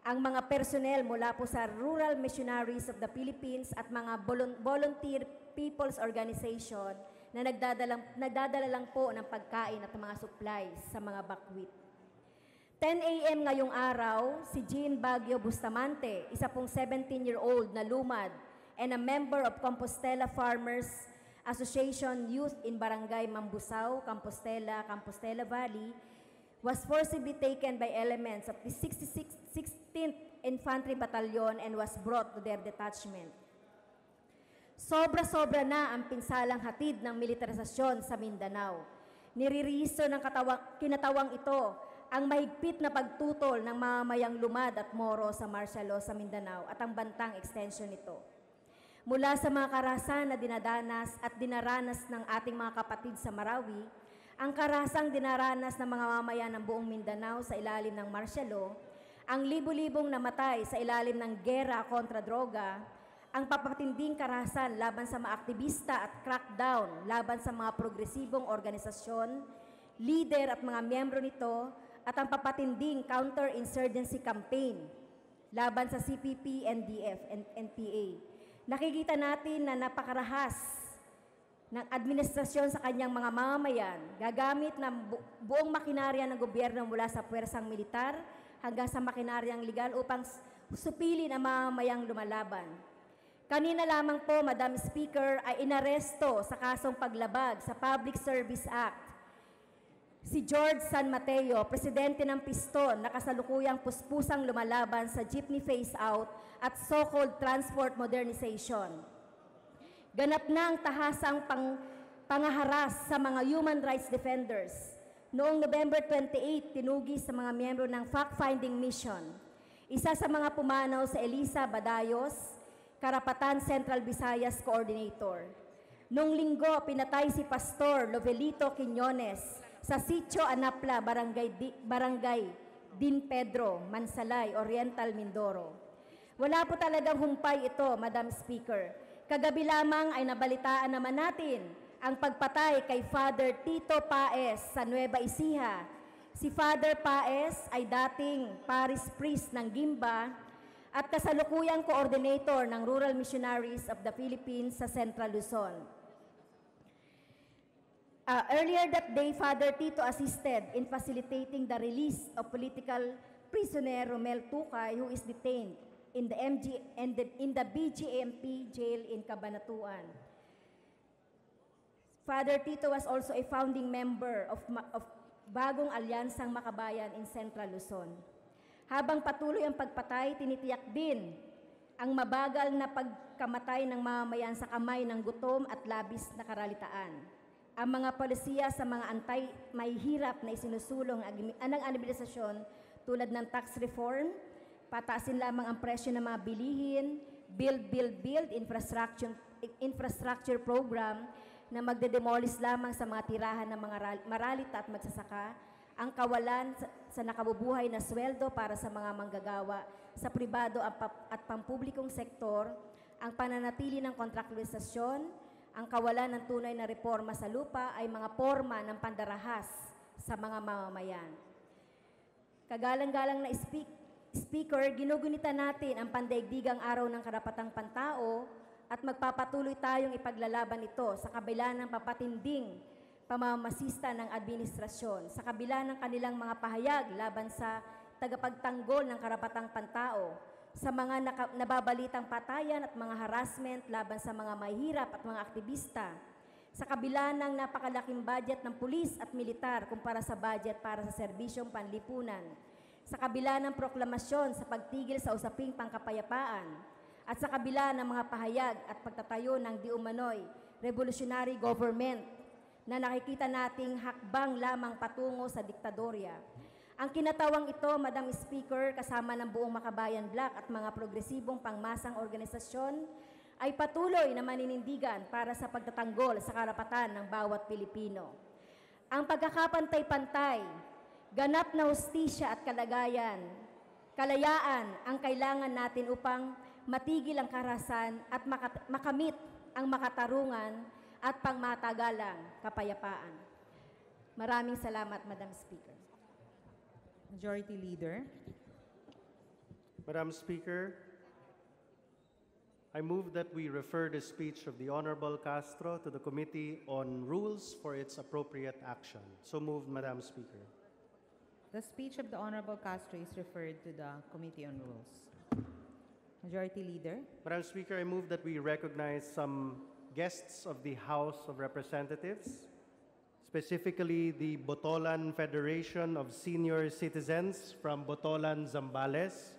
ang mga personnel mula po sa Rural Missionaries of the Philippines at mga volunteer people's organization na nagdadala lang po ng pagkain at mga supplies sa mga bakwit. 10 a.m. ngayong araw, si Jean Baguio Bustamante, isa pong 17-year-old na lumad and a member of Compostela Farmers Association Youth in Barangay Mambusao, Compostela Valley, was forcibly taken by elements of the 16th Infantry Battalion and was brought to their detachment. Sobra-sobra na ang pinsalang hatid ng militarisasyon sa Mindanao. Niririhisto ng kinatawang ito ang mahigpit na pagtutol ng mamamayang lumad at Moro sa martial law sa Mindanao at ang bantang extension nito. Mula sa mga karahasan na dinadanas at dinaranas ng ating mga kapatid sa Marawi, ang karahasang dinaranas ng mga mamayan ng buong Mindanao sa ilalim ng martial law, ang libu-libong namatay sa ilalim ng gera kontra droga, ang papatinding karahasan laban sa mga aktivista at crackdown laban sa mga progresibong organisasyon, leader at mga miyembro nito, at ang papatinding counter-insurgency campaign laban sa CPP, NDF, and NPA. Nakikita natin na napakarahas ng administrasyon sa kanyang mga mamamayan, gagamit ng buong makinarya ng gobyerno mula sa puwersang militar hanggang sa makinaryang legal upang supilin ang mamamayang lumalaban. Kanina lamang po, Madam Speaker, ay inaresto sa kasong paglabag sa Public Service Act Si George San Mateo, presidente ng Piston, na kasalukuyang puspusang lumalaban sa jeepney phase-out at so-called transport modernization. Ganap na ang tahasang pangaharas sa mga human rights defenders. Noong November 28, tinugi sa mga miyembro ng fact-finding mission. Isa sa mga pumanaw sa Elisa Badayos, Karapatan Central Visayas Coordinator. Noong Linggo, pinatay si Pastor Lovelito Quiñones sa Sitio Anapla, Barangay Din Pedro, Mansalay, Oriental, Mindoro. Wala po talagang humpay ito, Madam Speaker. Kagabi lamang ay nabalitaan naman natin ang pagpatay kay Father Tito Paez sa Nueva Ecija. Si Father Paez ay dating parish priest ng Gimba at kasalukuyang coordinator ng Rural Missionaries of the Philippines sa Central Luzon. Earlier that day, Father Tito assisted in facilitating the release of political prisoner Romel Tukay, who is detained in the BGMP jail in Cabanatuan. Father Tito was also a founding member of Bagong Alyansang Makabayan in Central Luzon. Habang patuloy ang pagpatay, tinitiyak din ang mabagal na pagkamatay ng mamamayan sa kamay ng gutom at labis na karalitaan. Ang mga polisiya sa mga antay-mahihirap na isinusulong ng administrasyon tulad ng tax reform, pataasin lamang ang presyo ng mga bilihin, build infrastructure program na magdedemolish lamang sa mga tirahan ng mga maralita at magsasaka, ang kawalan sa nakabubuhay na sweldo para sa mga manggagawa sa pribado at pampublikong sektor, ang pananatili ng kontraktualisasyon, ang kawalan ng tunay na reforma sa lupa ay mga forma ng pandarahas sa mga mamamayan. Kagalang-galang na Speaker, ginugunita natin ang pandaigdigang araw ng karapatang pantao at magpapatuloy tayong ipaglalaban ito sa kabila ng papatinding pamamasista ng administrasyon, sa kabila ng kanilang mga pahayag laban sa tagapagtanggol ng karapatang pantao, sa mga nababalitang patayan at mga harassment laban sa mga mahihirap at mga aktivista, sa kabila ng napakalaking budget ng pulis at militar kumpara sa budget para sa serbisyong panlipunan, sa kabila ng proklamasyon sa pagtigil sa usaping pangkapayapaan, at sa kabila ng mga pahayag at pagtatayo ng di umano'y revolutionary government na nakikita nating hakbang lamang patungo sa diktadorya. Ang kinatawang ito, Madam Speaker, kasama ng buong Makabayan Bloc at mga progresibong pangmasang organisasyon, ay patuloy na maninindigan para sa pagtatanggol sa karapatan ng bawat Pilipino. Ang pagkakapantay-pantay, ganap na hustisya at kalayaan ang kailangan natin upang matigil ang karahasan at makamit ang makatarungan at pangmatagalang kapayapaan. Maraming salamat, Madam Speaker. Majority Leader. Madam Speaker, I move that we refer the speech of the Honorable Castro to the Committee on Rules for its appropriate action. So moved, Madam Speaker. The speech of the Honorable Castro is referred to the Committee on Rules. Majority Leader. Madam Speaker, I move that we recognize some guests of the House of Representatives, specifically the Botolan Federation of Senior Citizens from Botolan, Zambales,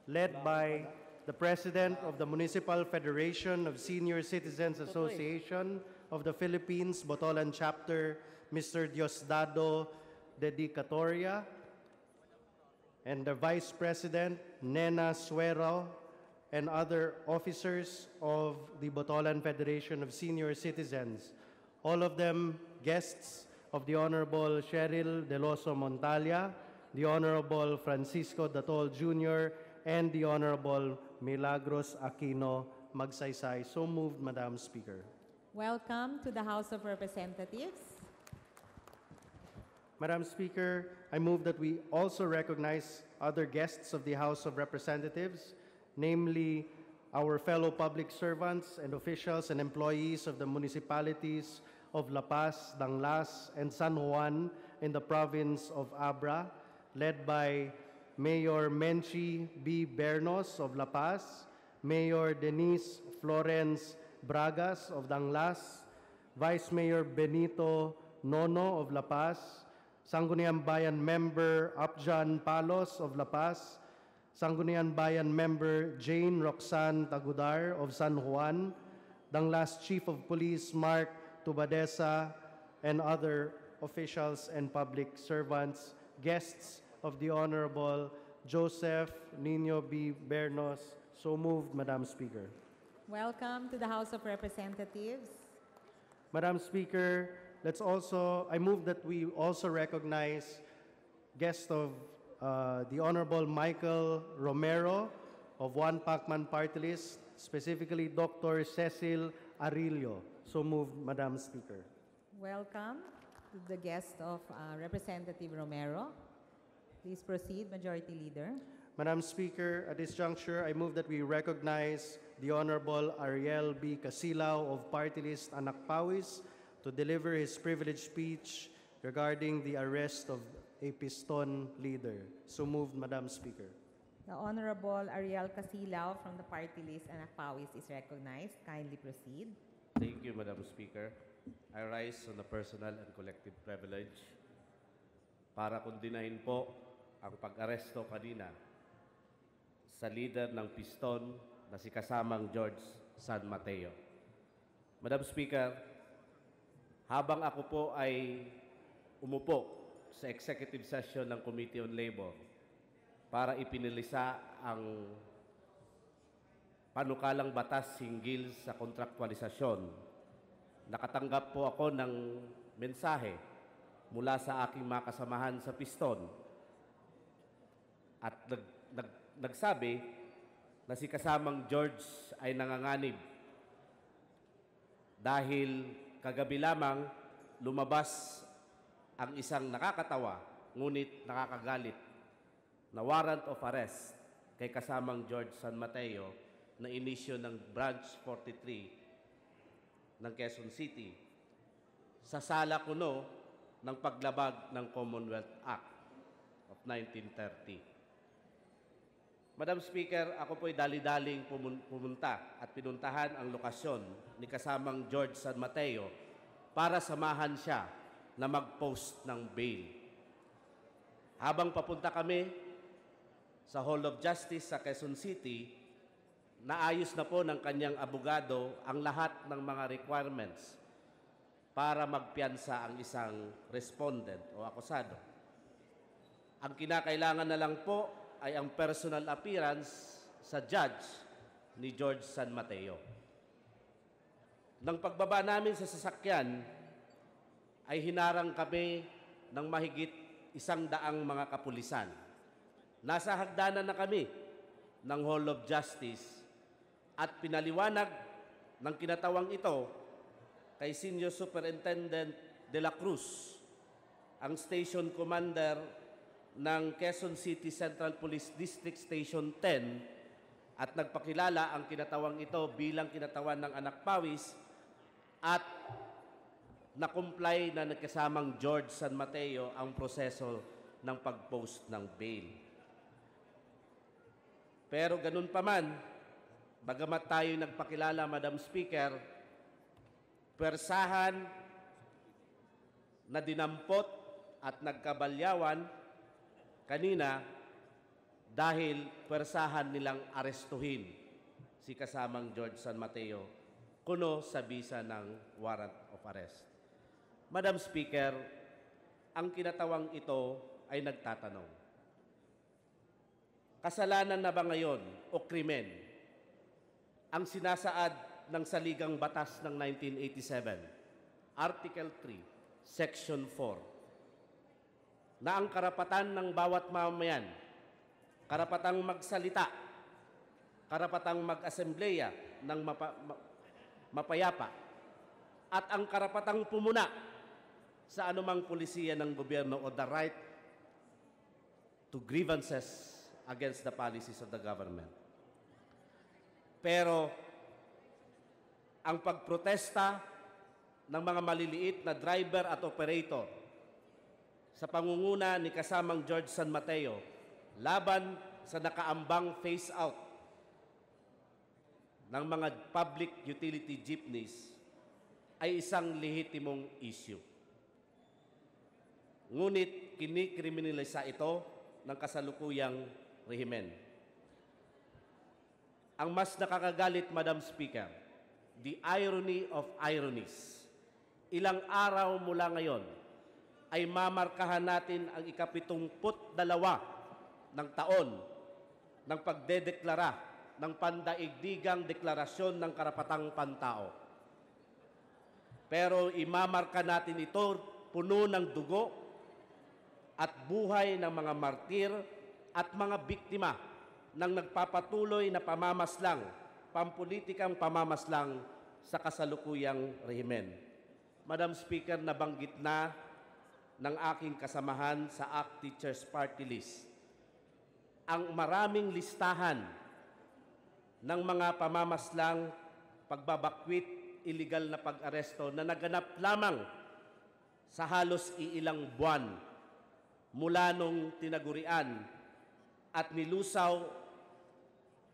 led by the President of the Municipal Federation of Senior Citizens Association of the Philippines, Botolan Chapter, Mr. Diosdado Dedicatoria, and the Vice President, Nena Suero, and other officers of the Botolan Federation of Senior Citizens, all of them guests of the Honorable Cheryl Deloso Montalia, the Honorable Francisco Datol Jr., and the Honorable Milagros Aquino Magsaysay. So moved, Madam Speaker. Welcome to the House of Representatives. Madam Speaker, I move that we also recognize other guests of the House of Representatives, namely our fellow public servants and officials and employees of the municipalities of La Paz, Danglas, and San Juan in the province of Abra, led by Mayor Menchi B. Bernos of La Paz, Mayor Denise Florence Bragas of Danglas, Vice Mayor Benito Nono of La Paz, Sangguniang Bayan Member Upjan Palos of La Paz, Sangguniang Bayan Member Jane Roxanne Tagudar of San Juan, Danglas Chief of Police Mark Tubadesa, and other officials and public servants, guests of the Honorable Joseph Nino B. Bernos. So moved, Madam Speaker. Welcome to the House of Representatives. Madam Speaker, I move that we also recognize guest of the Honorable Michael Romero of One Pacman Party List, specifically Dr. Cecil Arillo. So moved, Madam Speaker. Welcome to the guest of Representative Romero. Please proceed, Majority Leader. Madam Speaker, at this juncture, I move that we recognize the Honorable Ariel B. Casilao of Party List Anak Pawis to deliver his privileged speech regarding the arrest of a Piston leader. So moved, Madam Speaker. The Honorable Ariel Casilao from the Party List Anak Pawis is recognized. Kindly proceed. Thank you, Madam Speaker. I rise on a personal and collective privilege para kundinahin po ang pag-aresto kanina sa leader ng Piston na si kasamang George San Mateo. Madam Speaker, habang ako po ay umupo sa executive session ng Committee on Labor para ipinilisa ang panukalang batas hinggil sa kontraktualisasyon, nakatanggap po ako ng mensahe mula sa aking mga kasamahan sa Piston at nagsabi na si kasamang George ay nanganganib dahil kagabi lamang lumabas ang isang nakakatawa ngunit nakakagalit na warrant of arrest kay kasamang George San Mateo na inisyo ng Branch 43 ng Quezon City sa sala kuno ng paglabag ng Commonwealth Act of 1930. Madam Speaker, ako po'y dali-daling pumunta at pinuntahan ang lokasyon ni kasamang George San Mateo para samahan siya na mag-post ng bail. Habang papunta kami sa Hall of Justice sa Quezon City, naayos na po ng kanyang abogado ang lahat ng mga requirements para magpiyansa ang isang respondent o akusado. Ang kinakailangan na lang po ay ang personal appearance sa judge ni George San Mateo. Nang pagbaba namin sa sasakyan, ay hinarang kami ng mahigit 100 mga kapulisan. Nasa hagdanan na kami ng Hall of Justice at pinaliwanag ng kinatawang ito kay Senior Superintendent de la Cruz, ang Station Commander ng Quezon City Central Police District Station 10 at nagpakilala ang kinatawang ito bilang kinatawan ng Anak Pawis at na-comply na nagkasamang George San Mateo ang proseso ng pag-post ng bail. Pero ganun pa man, bagamat tayo nagpakilala, Madam Speaker, persahan na dinampot at nagkabalyawan kanina dahil persahan nilang arestuhin si kasamang George San Mateo kuno sa bisa ng warrant of arrest. Madam Speaker, ang kinatawang ito ay nagtatanong, kasalanan na ba ngayon o krimen ang sinasaad ng saligang batas ng 1987, Article 3, Section 4, na ang karapatan ng bawat mamamayan, karapatang magsalita, karapatang mag-asembleya ng mapayapa, at ang karapatang pumuna sa anumang pulisiya ng gobyerno o the right to grievances against the policies of the government. Pero ang pagprotesta ng mga maliliit na driver at operator sa pangunguna ni kasamang George San Mateo laban sa nakaambang phase-out ng mga public utility jeepneys ay isang lehitimong issue. ngunit kinikriminalisa ito ng kasalukuyang rehimen. Ang mas nakakagalit, Madam Speaker, the irony of ironies. Ilang araw mula ngayon ay mamarkahan natin ang ika-72 ng taon ng pagdedeklara ng pandaigdigang deklarasyon ng karapatang pantao. Pero imamarka natin ito puno ng dugo at buhay ng mga martir at mga biktima ng nagpapatuloy na pamamaslang, pampulitikang pamamaslang sa kasalukuyang rehimen. Madam Speaker, nabanggit na ng aking kasamahan sa ACT Teachers Party List ang maraming listahan ng mga pamamaslang, pagbabakwit, illegal na pag-aresto na naganap lamang sa halos iilang buwan mula nung tinagurian at nilusaw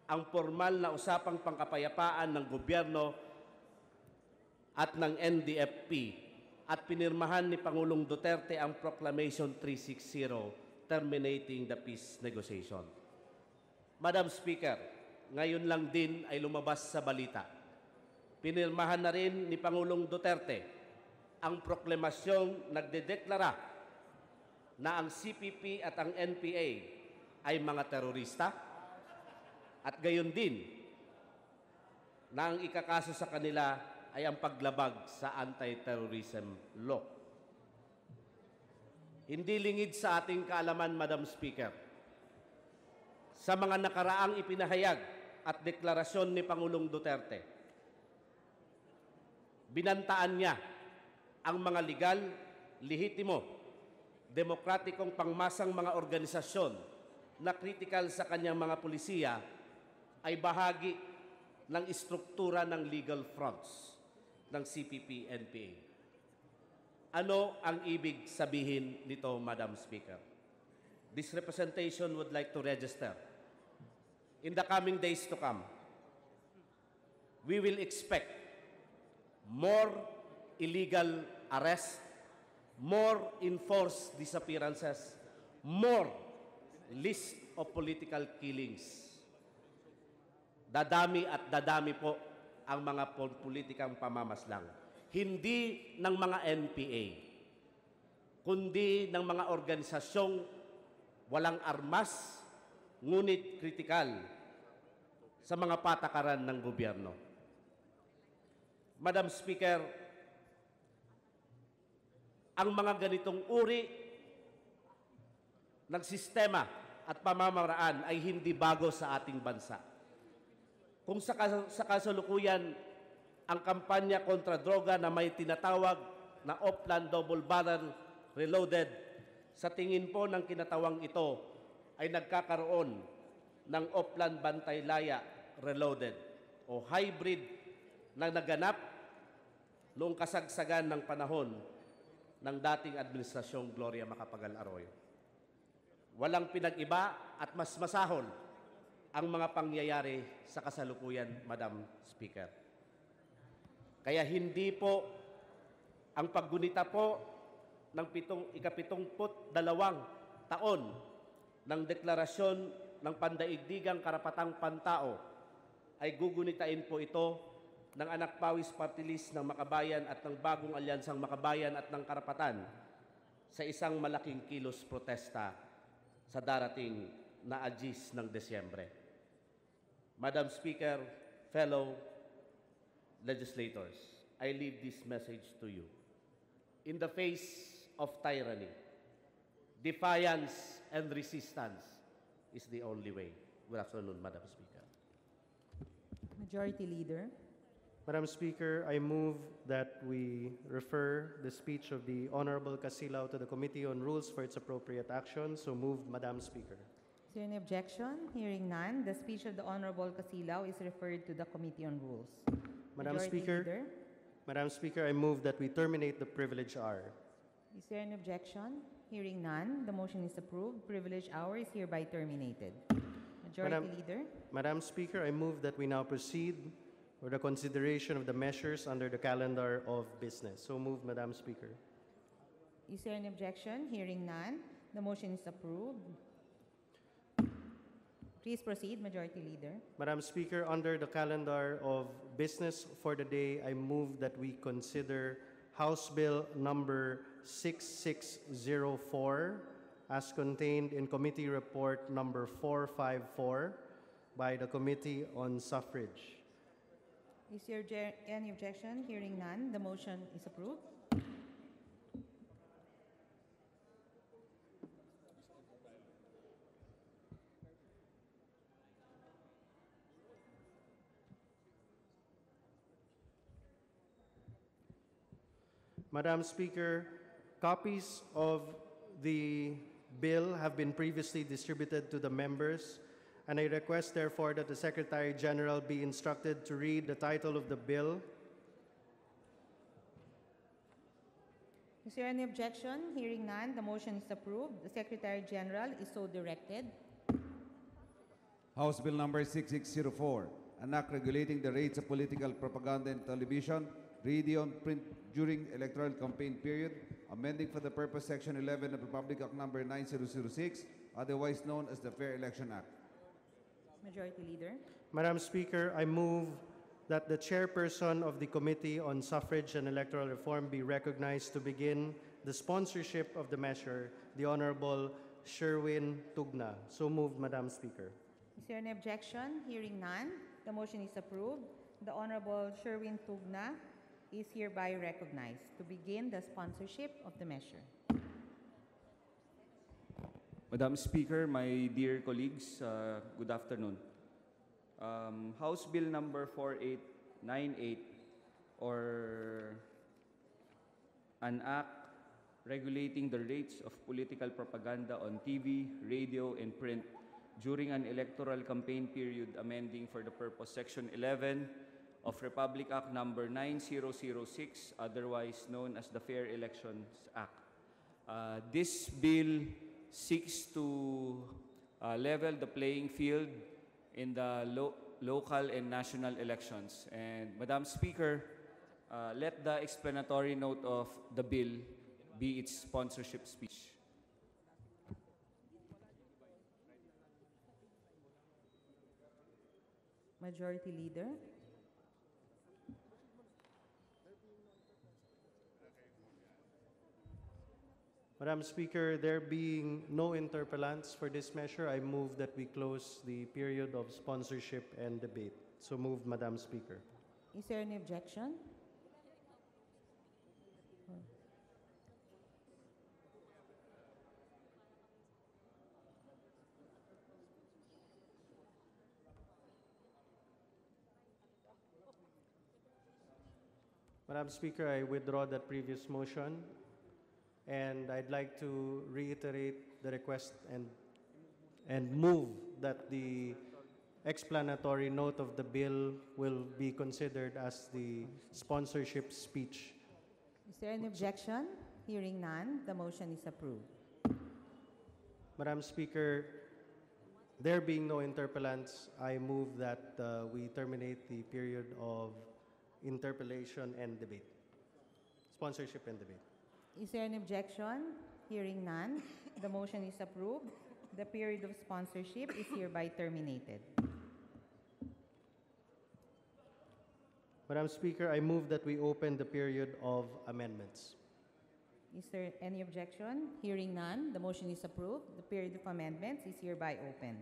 ang formal na usapang pangkapayapaan ng gobyerno at ng NDFP at pinirmahan ni Pangulong Duterte ang Proclamation 360 terminating the peace negotiation. Madam Speaker, ngayon lang din ay lumabas sa balita. Pinirmahan na rin ni Pangulong Duterte ang proklamasyong nagdedeklara na ang CPP at ang NPA ay mga terorista at gayon din na ang ikakaso sa kanila ay ang paglabag sa anti-terrorism law. Hindi lingid sa ating kaalaman, Madam Speaker, sa mga nakaraang ipinahayag at deklarasyon ni Pangulong Duterte, binantaan niya ang mga legal, lehitimo, demokratikong pangmasang mga organisasyon na kritikal sa kanyang mga pulisiya ay bahagi ng istruktura ng legal fronts ng CPP-NPA. Ano ang ibig sabihin nito, Madam Speaker? This representation would like to register. In the coming days to come, we will expect more illegal arrests, more enforced disappearances, more list of political killings. Dadami at dadami po ang mga politikang pamamaslang. Hindi ng mga NPA, kundi ng mga organisasyong walang armas, ngunit kritikal sa mga patakaran ng gobyerno. Madam Speaker, ang mga ganitong uri ng sistema at pamamaraan ay hindi bago sa ating bansa. Kung sa kasalukuyan, ang kampanya kontra droga na may tinatawag na Oplan Double Barrel Reloaded, sa tingin po ng kinatawang ito ay nagkakaroon ng Oplan Bantay Laya Reloaded o hybrid na naganap noong kasagsagan ng panahon ng dating Administrasyong Gloria Macapagal Arroyo. Walang pinag-iba at mas masahol ang mga pangyayari sa kasalukuyan, Madam Speaker. Kaya hindi po ang paggunita po ng ika-72 taon ng deklarasyon ng pandaigdigang karapatang pantao ay gugunitain po ito ng Anak Pawis Party List ng Makabayan at ng Bagong Alyansang Makabayan at ng Karapatan sa isang malaking kilos protesta sa darating na AGIS ng Desyembre. Madam Speaker, fellow legislators, I leave this message to you. In the face of tyranny, defiance and resistance is the only way. Good afternoon, Madam Speaker. Majority Leader. Madam Speaker, I move that we refer the speech of the Honorable Casilao to the Committee on Rules for its appropriate action. So moved, Madam Speaker. Is there any objection? Hearing none, the speech of the Honorable Casilao is referred to the Committee on Rules. Madam Majority Speaker, Leader. Madam Speaker, I move that we terminate the privilege hour. Is there an objection? Hearing none, the motion is approved. Privilege hour is hereby terminated. Majority Leader. Madam Speaker, I move that we now proceed with the consideration of the measures under the calendar of business. So moved, Madam Speaker. Is there an objection? Hearing none, the motion is approved. Please proceed, Majority Leader. Madam Speaker, under the calendar of business for the day, I move that we consider House Bill number 6604 as contained in Committee Report number 454 by the Committee on Suffrage. Is there any objection? Hearing none, the motion is approved. Madam Speaker, copies of the bill have been previously distributed to the members, and I request therefore that the Secretary General be instructed to read the title of the bill. Is there any objection? Hearing none, the motion is approved. The Secretary General is so directed. House Bill number 6604, an act regulating the rates of political propaganda in television, radio, and print during electoral campaign period, amending for the purpose Section 11 of Republic Act number 9006, otherwise known as the Fair Election Act. Majority Leader. Madam Speaker, I move that the chairperson of the Committee on Suffrage and Electoral Reform be recognized to begin the sponsorship of the measure, the Honorable Sherwin Tugna. So moved, Madam Speaker. Is there any objection? Hearing none, the motion is approved. The Honorable Sherwin Tugna is hereby recognized to begin the sponsorship of the measure. Madam Speaker, my dear colleagues, good afternoon. House Bill number 4898, or an act regulating the rates of political propaganda on TV, radio, and print during an electoral campaign period, amending for the purpose Section 11 of Republic Act number 9006, otherwise known as the Fair Elections Act. This bill seeks to level the playing field in the local and national elections. And Madam Speaker, let the explanatory note of the bill be its sponsorship speech. Majority Leader. Madam Speaker, there being no interpellants for this measure, I move that we close the period of sponsorship and debate. So moved, Madam Speaker. Is there any objection? Madam Speaker, I withdraw that previous motion, and I'd like to reiterate the request and move that the explanatory note of the bill will be considered as the sponsorship speech. Is there any objection? Hearing none, the motion is approved. Madam Speaker, there being no interpellants, I move that we terminate the period of interpellation and debate. Sponsorship and debate. Is there any objection? Hearing none, the motion is approved. The period of sponsorship is hereby terminated. Madam Speaker, I move that we open the period of amendments. Is there any objection? Hearing none, the motion is approved. The period of amendments is hereby open.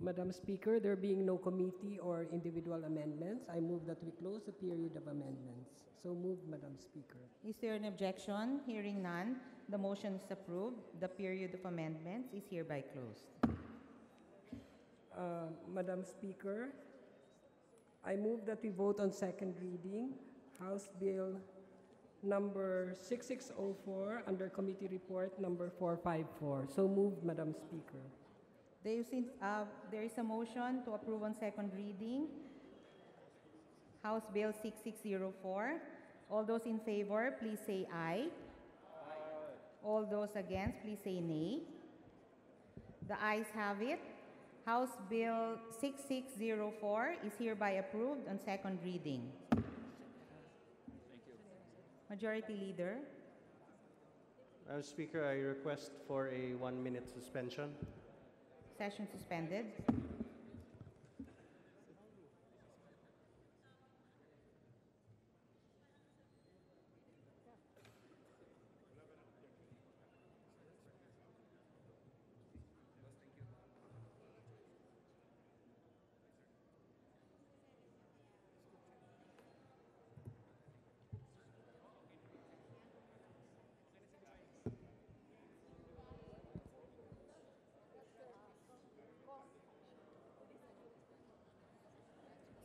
Madam Speaker, there being no committee or individual amendments, I move that we close the period of amendments. So moved, Madam Speaker. Is there an objection? Hearing none, the motion is approved. The period of amendments is hereby closed. Madam Speaker, I move that we vote on second reading, House Bill number 6604 under Committee Report number 454. So moved, Madam Speaker. There is a motion to approve on second reading, House Bill 6604. All those in favor, please say aye. All those against, please say nay. The ayes have it. House Bill 6604 is hereby approved on second reading. Majority Leader. Madam Speaker, I request for a 1-minute suspension. Session suspended.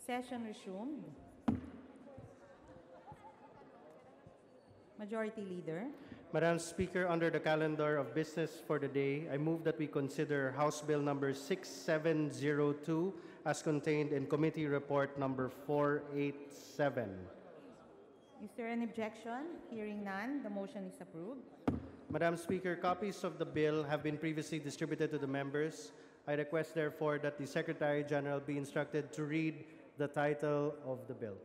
Session resumed. Majority Leader. Madam Speaker, under the calendar of business for the day, I move that we consider House Bill number 6702 as contained in Committee Report number 487. Is there an objection? Hearing none, the motion is approved. Madam Speaker, copies of the bill have been previously distributed to the members. I request, therefore, that the Secretary General be instructed to read the title of the bill.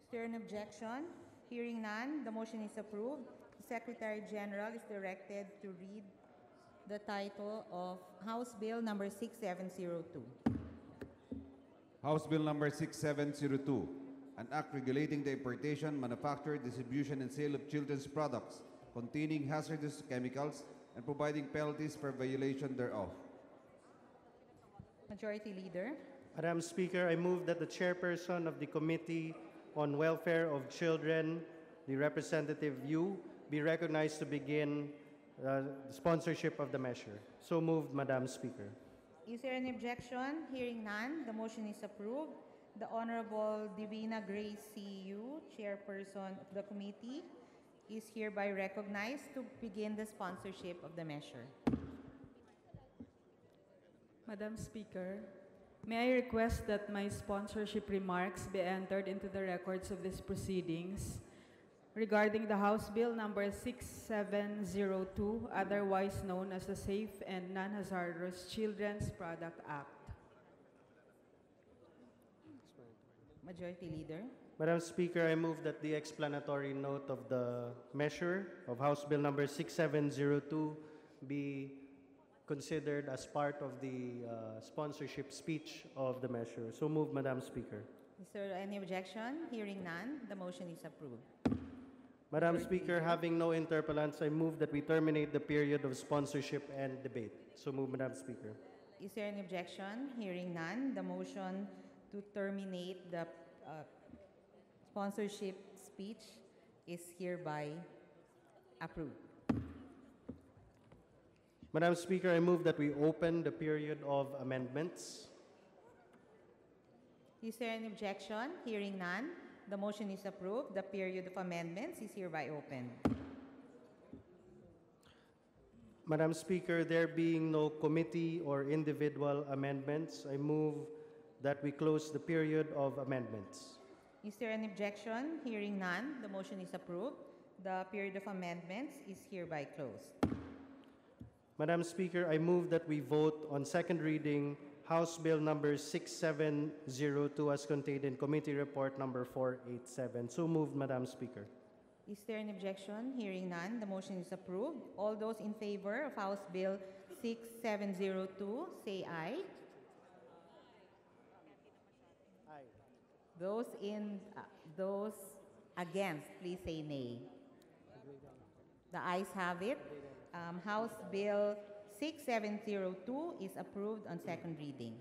Is there an objection? Hearing none, the motion is approved. The Secretary General is directed to read the title of House Bill number 6702. House Bill number 6702, an act regulating the importation, manufacture, distribution, and sale of children's products containing hazardous chemicals and providing penalties for violation thereof. Majority Leader. Madam Speaker, I move that the chairperson of the Committee on Welfare of Children, the Representative Yu, be recognized to begin the sponsorship of the measure. So moved, Madam Speaker. Is there an objection? Hearing none, the motion is approved. The Honorable Divina Grace C.U., Chairperson of the Committee, is hereby recognized to begin the sponsorship of the measure. Madam Speaker, may I request that my sponsorship remarks be entered into the records of these proceedings regarding the House Bill number 6702, otherwise known as the Safe and Non-Hazardous Children's Product Act. Majority Leader. Madam Speaker, I move that the explanatory note of the measure of House Bill number 6702 be considered as part of the sponsorship speech of the measure. So moved, Madam Speaker. Is there any objection? Hearing none, the motion is approved. Madam Speaker, having no interpellants, I move that we terminate the period of sponsorship and debate. So moved, Madam Speaker. Is there any objection? Hearing none, the motion to terminate the sponsorship speech is hereby approved. Madam Speaker, I move that we open the period of amendments. Is there any objection? Hearing none, the motion is approved. The period of amendments is hereby open. Madam Speaker, there being no committee or individual amendments, I move that we close the period of amendments. Is there any objection? Hearing none, the motion is approved. The period of amendments is hereby closed. Madam Speaker, I move that we vote on second reading House Bill number 6702 as contained in Committee Report number 487. So moved, Madam Speaker. Is there an objection? Hearing none, the motion is approved. All those in favor of House Bill 6702, say aye. Those against, please say nay. The ayes have it. House Bill 6702 is approved on second reading.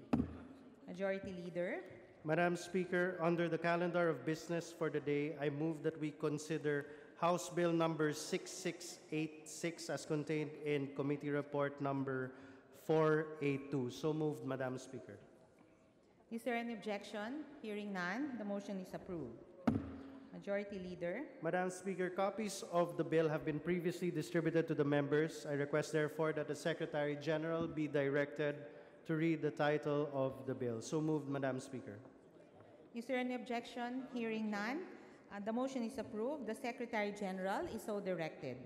Majority Leader. Madam Speaker, under the calendar of business for the day, I move that we consider House Bill number 6686 as contained in Committee Report number 482. So moved, Madam Speaker. Is there any objection? Hearing none, the motion is approved. Majority Leader. Madam Speaker, copies of the bill have been previously distributed to the members. I request, therefore, that the Secretary General be directed to read the title of the bill. So moved, Madam Speaker. Is there any objection? Hearing none, the motion is approved. The Secretary General is so directed.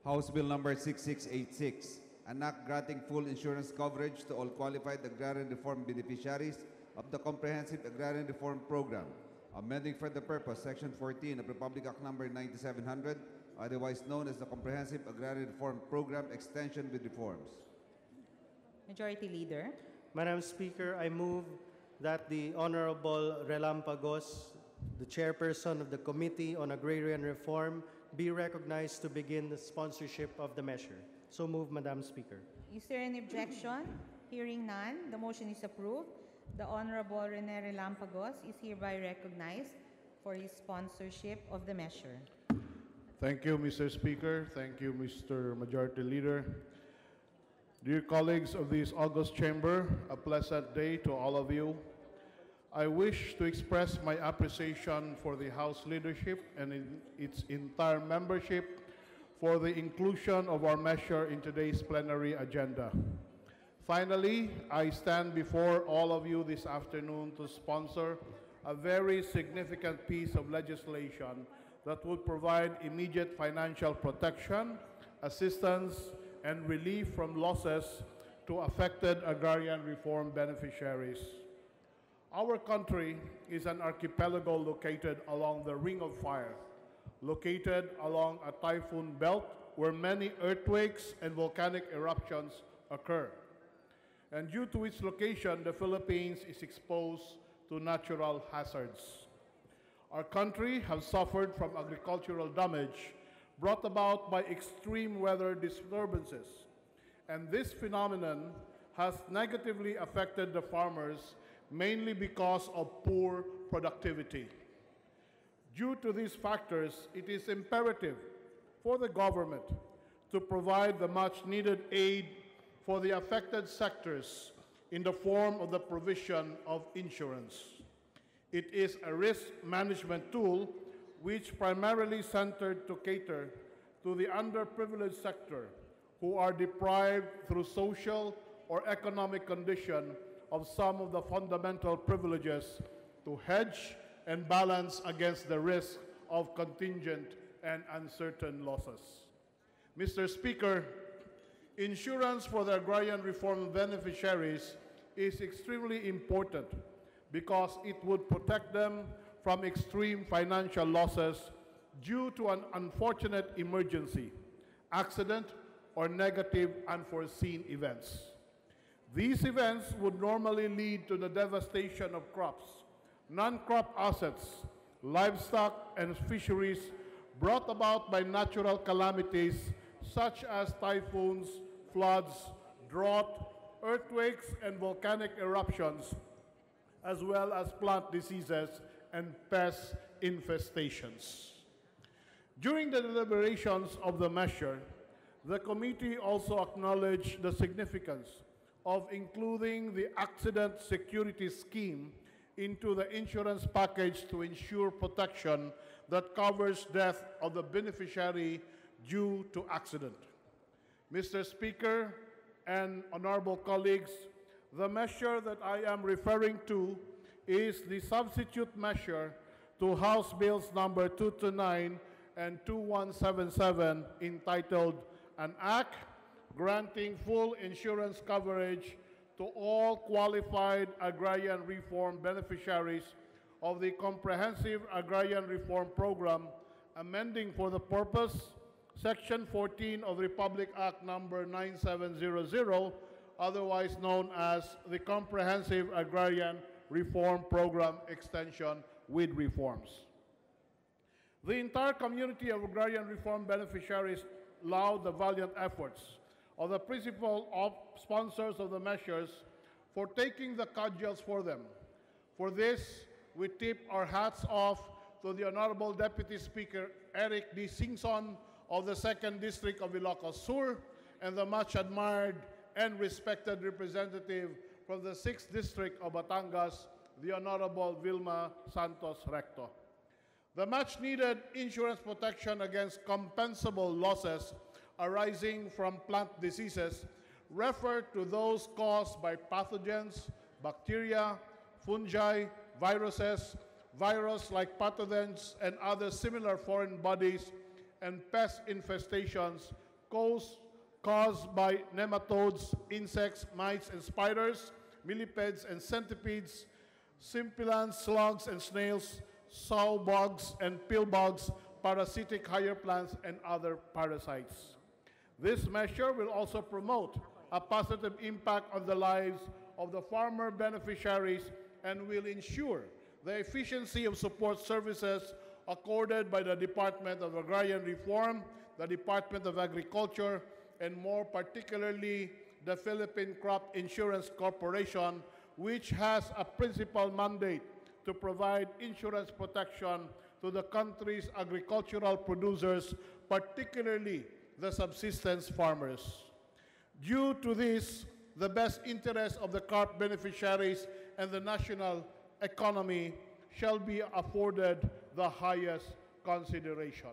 House Bill number 6686, an act granting full insurance coverage to all qualified agrarian reform beneficiaries of the Comprehensive Agrarian Reform Program, amending for the purpose Section 14 of Republic Act Number 9700, otherwise known as the Comprehensive Agrarian Reform Program Extension with Reforms. Majority Leader. Madam Speaker, I move that the Honorable Relampagos, the chairperson of the Committee on Agrarian Reform, be recognized to begin the sponsorship of the measure. So move, Madam Speaker. Is there any objection? Hearing none, the motion is approved. The Honorable Rene Relampagos is hereby recognized for his sponsorship of the measure. Thank you, Mr. Speaker. Thank you, Mr. Majority Leader. Dear colleagues of this august chamber, a pleasant day to all of you. I wish to express my appreciation for the House leadership and its entire membership for the inclusion of our measure in today's plenary agenda. Finally, I stand before all of you this afternoon to sponsor a very significant piece of legislation that would provide immediate financial protection, assistance, and relief from losses to affected agrarian reform beneficiaries. Our country is an archipelago located along the Ring of Fire, located along a typhoon belt where many earthquakes and volcanic eruptions occur. And due to its location, the Philippines is exposed to natural hazards. Our country has suffered from agricultural damage brought about by extreme weather disturbances, and this phenomenon has negatively affected the farmers mainly because of poor productivity. Due to these factors, it is imperative for the government to provide the much-needed aid for the affected sectors in the form of the provision of insurance. It is a risk management tool which primarily centered to cater to the underprivileged sector who are deprived through social or economic condition of some of the fundamental privileges to hedge and balance against the risk of contingent and uncertain losses. Mr. Speaker, insurance for the agrarian reform beneficiaries is extremely important because it would protect them from extreme financial losses due to an unfortunate emergency, accident, or negative unforeseen events. These events would normally lead to the devastation of crops, non-crop assets, livestock, and fisheries brought about by natural calamities such as typhoons, floods, drought, earthquakes, and volcanic eruptions, as well as plant diseases and pest infestations. During the deliberations of the measure, the committee also acknowledged the significance of including the accident security scheme into the insurance package to ensure protection that covers death of the beneficiary due to accident. Mr. Speaker and honorable colleagues, the measure that I am referring to is the substitute measure to House Bills number 229 and 2177 entitled An Act Granting Full Insurance Coverage to All Qualified Agrarian Reform Beneficiaries of the Comprehensive Agrarian Reform Program, amending for the purpose Section 14 of Republic Act number 9700, otherwise known as the Comprehensive Agrarian Reform Program Extension with Reforms. The entire community of agrarian reform beneficiaries laud the valiant efforts of the principal sponsors of the measures for taking the cudgels for them. For this, we tip our hats off to the Honorable Deputy Speaker Eric D. Singson of the 2nd District of Ilocos Sur and the much admired and respected representative from the 6th District of Batangas, the Honorable Vilma Santos Recto. The much-needed insurance protection against compensable losses arising from plant diseases refer to those caused by pathogens, bacteria, fungi, viruses, virus-like pathogens, and other similar foreign bodies, and pest infestations caused caused by nematodes, insects, mites, and spiders, millipedes and centipedes, simpilans, slugs and snails, sow bugs and pill bugs, parasitic higher plants, and other parasites. This measure will also promote a positive impact on the lives of the farmer beneficiaries and will ensure the efficiency of support services accorded by the Department of Agrarian Reform, the Department of Agriculture, and more particularly the Philippine Crop Insurance Corporation, which has a principal mandate to provide insurance protection to the country's agricultural producers, particularly the subsistence farmers. Due to this, the best interest of the CARP beneficiaries and the national economy shall be afforded the highest consideration.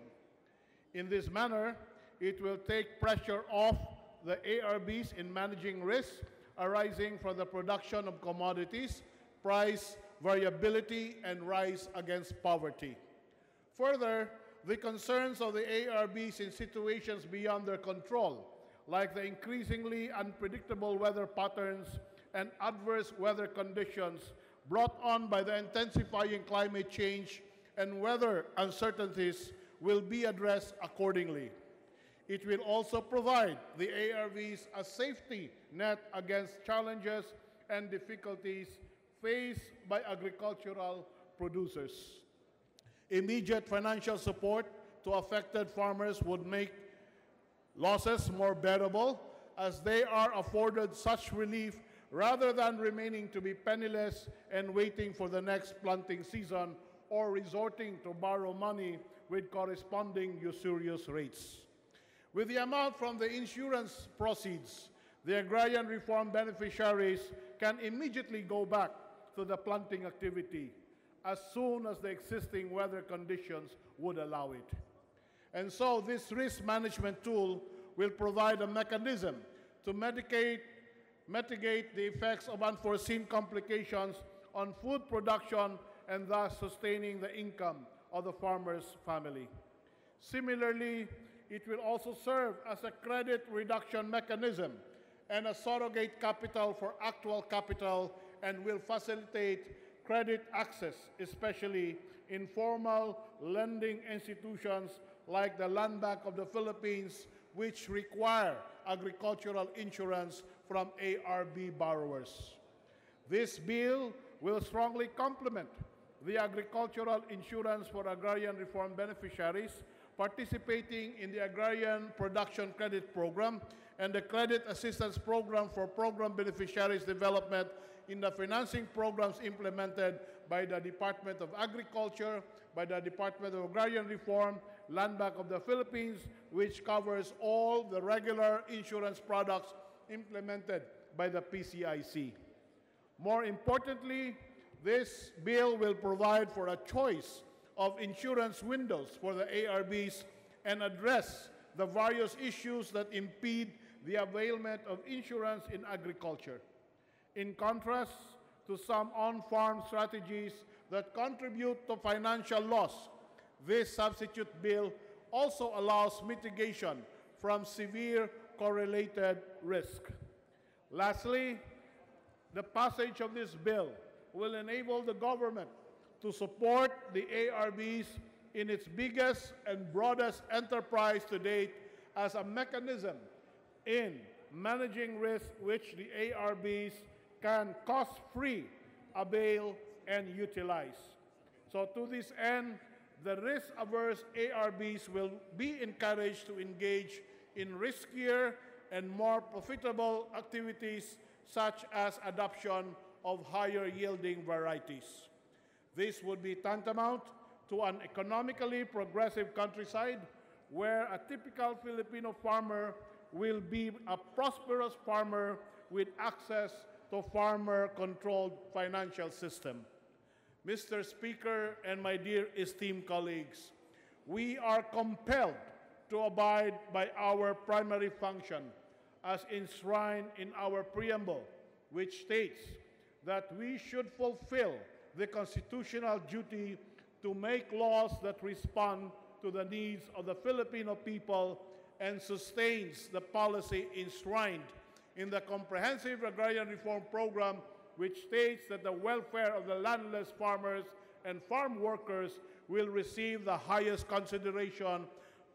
In this manner, it will take pressure off the ARBs in managing risks arising from the production of commodities, price variability, and rise against poverty. Further, the concerns of the ARBs in situations beyond their control, like the increasingly unpredictable weather patterns and adverse weather conditions brought on by the intensifying climate change and weather uncertainties, will be addressed accordingly. It will also provide the ARVs a safety net against challenges and difficulties faced by agricultural producers. Immediate financial support to affected farmers would make losses more bearable, as they are afforded such relief rather than remaining to be penniless and waiting for the next planting season or resorting to borrow money with corresponding usurious rates. With the amount from the insurance proceeds, the agrarian reform beneficiaries can immediately go back to the planting activity as soon as the existing weather conditions would allow it. And so this risk management tool will provide a mechanism to mitigate the effects of unforeseen complications on food production and thus sustaining the income of the farmer's family. Similarly, it will also serve as a credit reduction mechanism and a surrogate capital for actual capital, and will facilitate credit access, especially in formal lending institutions like the Land Bank of the Philippines, which require agricultural insurance from ARB borrowers. This bill will strongly complement the agricultural insurance for agrarian reform beneficiaries participating in the Agrarian Production Credit Program and the Credit Assistance Program for Program Beneficiaries Development in the financing programs implemented by the Department of Agriculture, by the Department of Agrarian Reform, Land Bank of the Philippines, which covers all the regular insurance products implemented by the PCIC. More importantly, this bill will provide for a choice of insurance windows for the ARBs and address the various issues that impede the availment of insurance in agriculture. In contrast to some on-farm strategies that contribute to financial loss, this substitute bill also allows mitigation from severe correlated risk. Lastly, the passage of this bill will enable the government to support the ARBs in its biggest and broadest enterprise to date as a mechanism in managing risk which the ARBs can cost-free avail and utilize. So to this end, the risk-averse ARBs will be encouraged to engage in riskier and more profitable activities such as adoption of higher-yielding varieties. This would be tantamount to an economically progressive countryside where a typical Filipino farmer will be a prosperous farmer with access to farmer-controlled financial system. Mr. Speaker and my dear esteemed colleagues, we are compelled to abide by our primary function as enshrined in our preamble, which states that we should fulfill the constitutional duty to make laws that respond to the needs of the Filipino people and sustains the policy enshrined in the Comprehensive Agrarian Reform Program, which states that the welfare of the landless farmers and farm workers will receive the highest consideration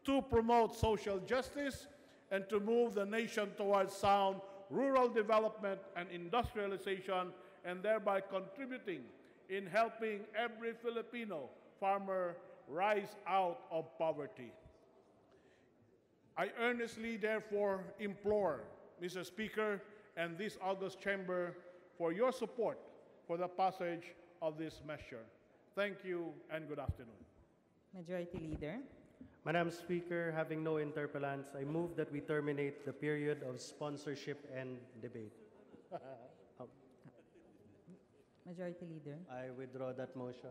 to promote social justice and to move the nation towards sound rural development and industrialization, and thereby contributing in helping every Filipino farmer rise out of poverty. I earnestly, therefore, implore, Mr. Speaker, and this august chamber for your support for the passage of this measure. Thank you and good afternoon. Majority Leader. Madam Speaker, having no interpellants, I move that we terminate the period of sponsorship and debate. Majority Leader. I withdraw that motion,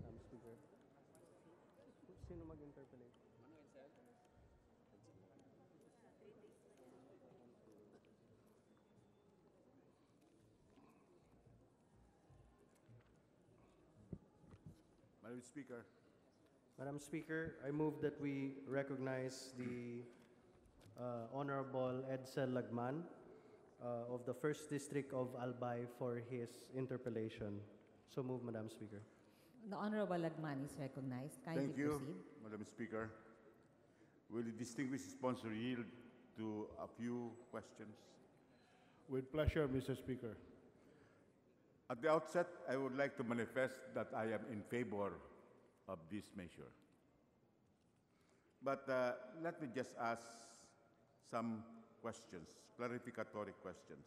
Madam Speaker. Sino mag-interpellate? Madam Speaker. Madam Speaker, I move that we recognize the Honorable Edsel Lagman of the 1st District of Albay for his interpellation. So move, Madam Speaker. The Honorable Lagman is recognized. Kindly Thank you, proceed. Madam Speaker. Will the distinguished sponsor yield to a few questions? With pleasure, Mr. Speaker. At the outset, I would like to manifest that I am in favor of this measure. But let me just ask some questions, clarificatory questions.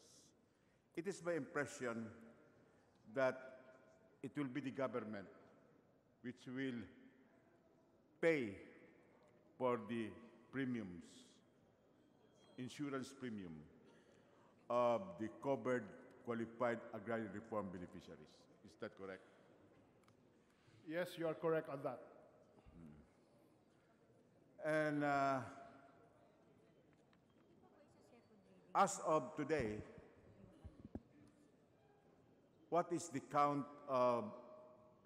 It is my impression that it will be the government which will pay for the premiums, insurance premium of the covered qualified agrarian reform beneficiaries. Is that correct? Yes, you are correct on that. And as of today, what is the count of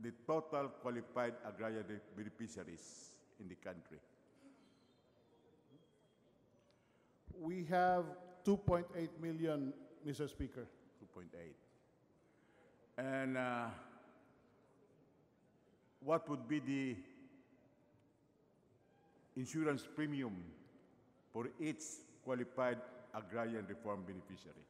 the total qualified agrarian beneficiaries in the country? We have 2.8 million, Mr. Speaker. 2.8. And what would be the insurance premium for each qualified agrarian reform beneficiary?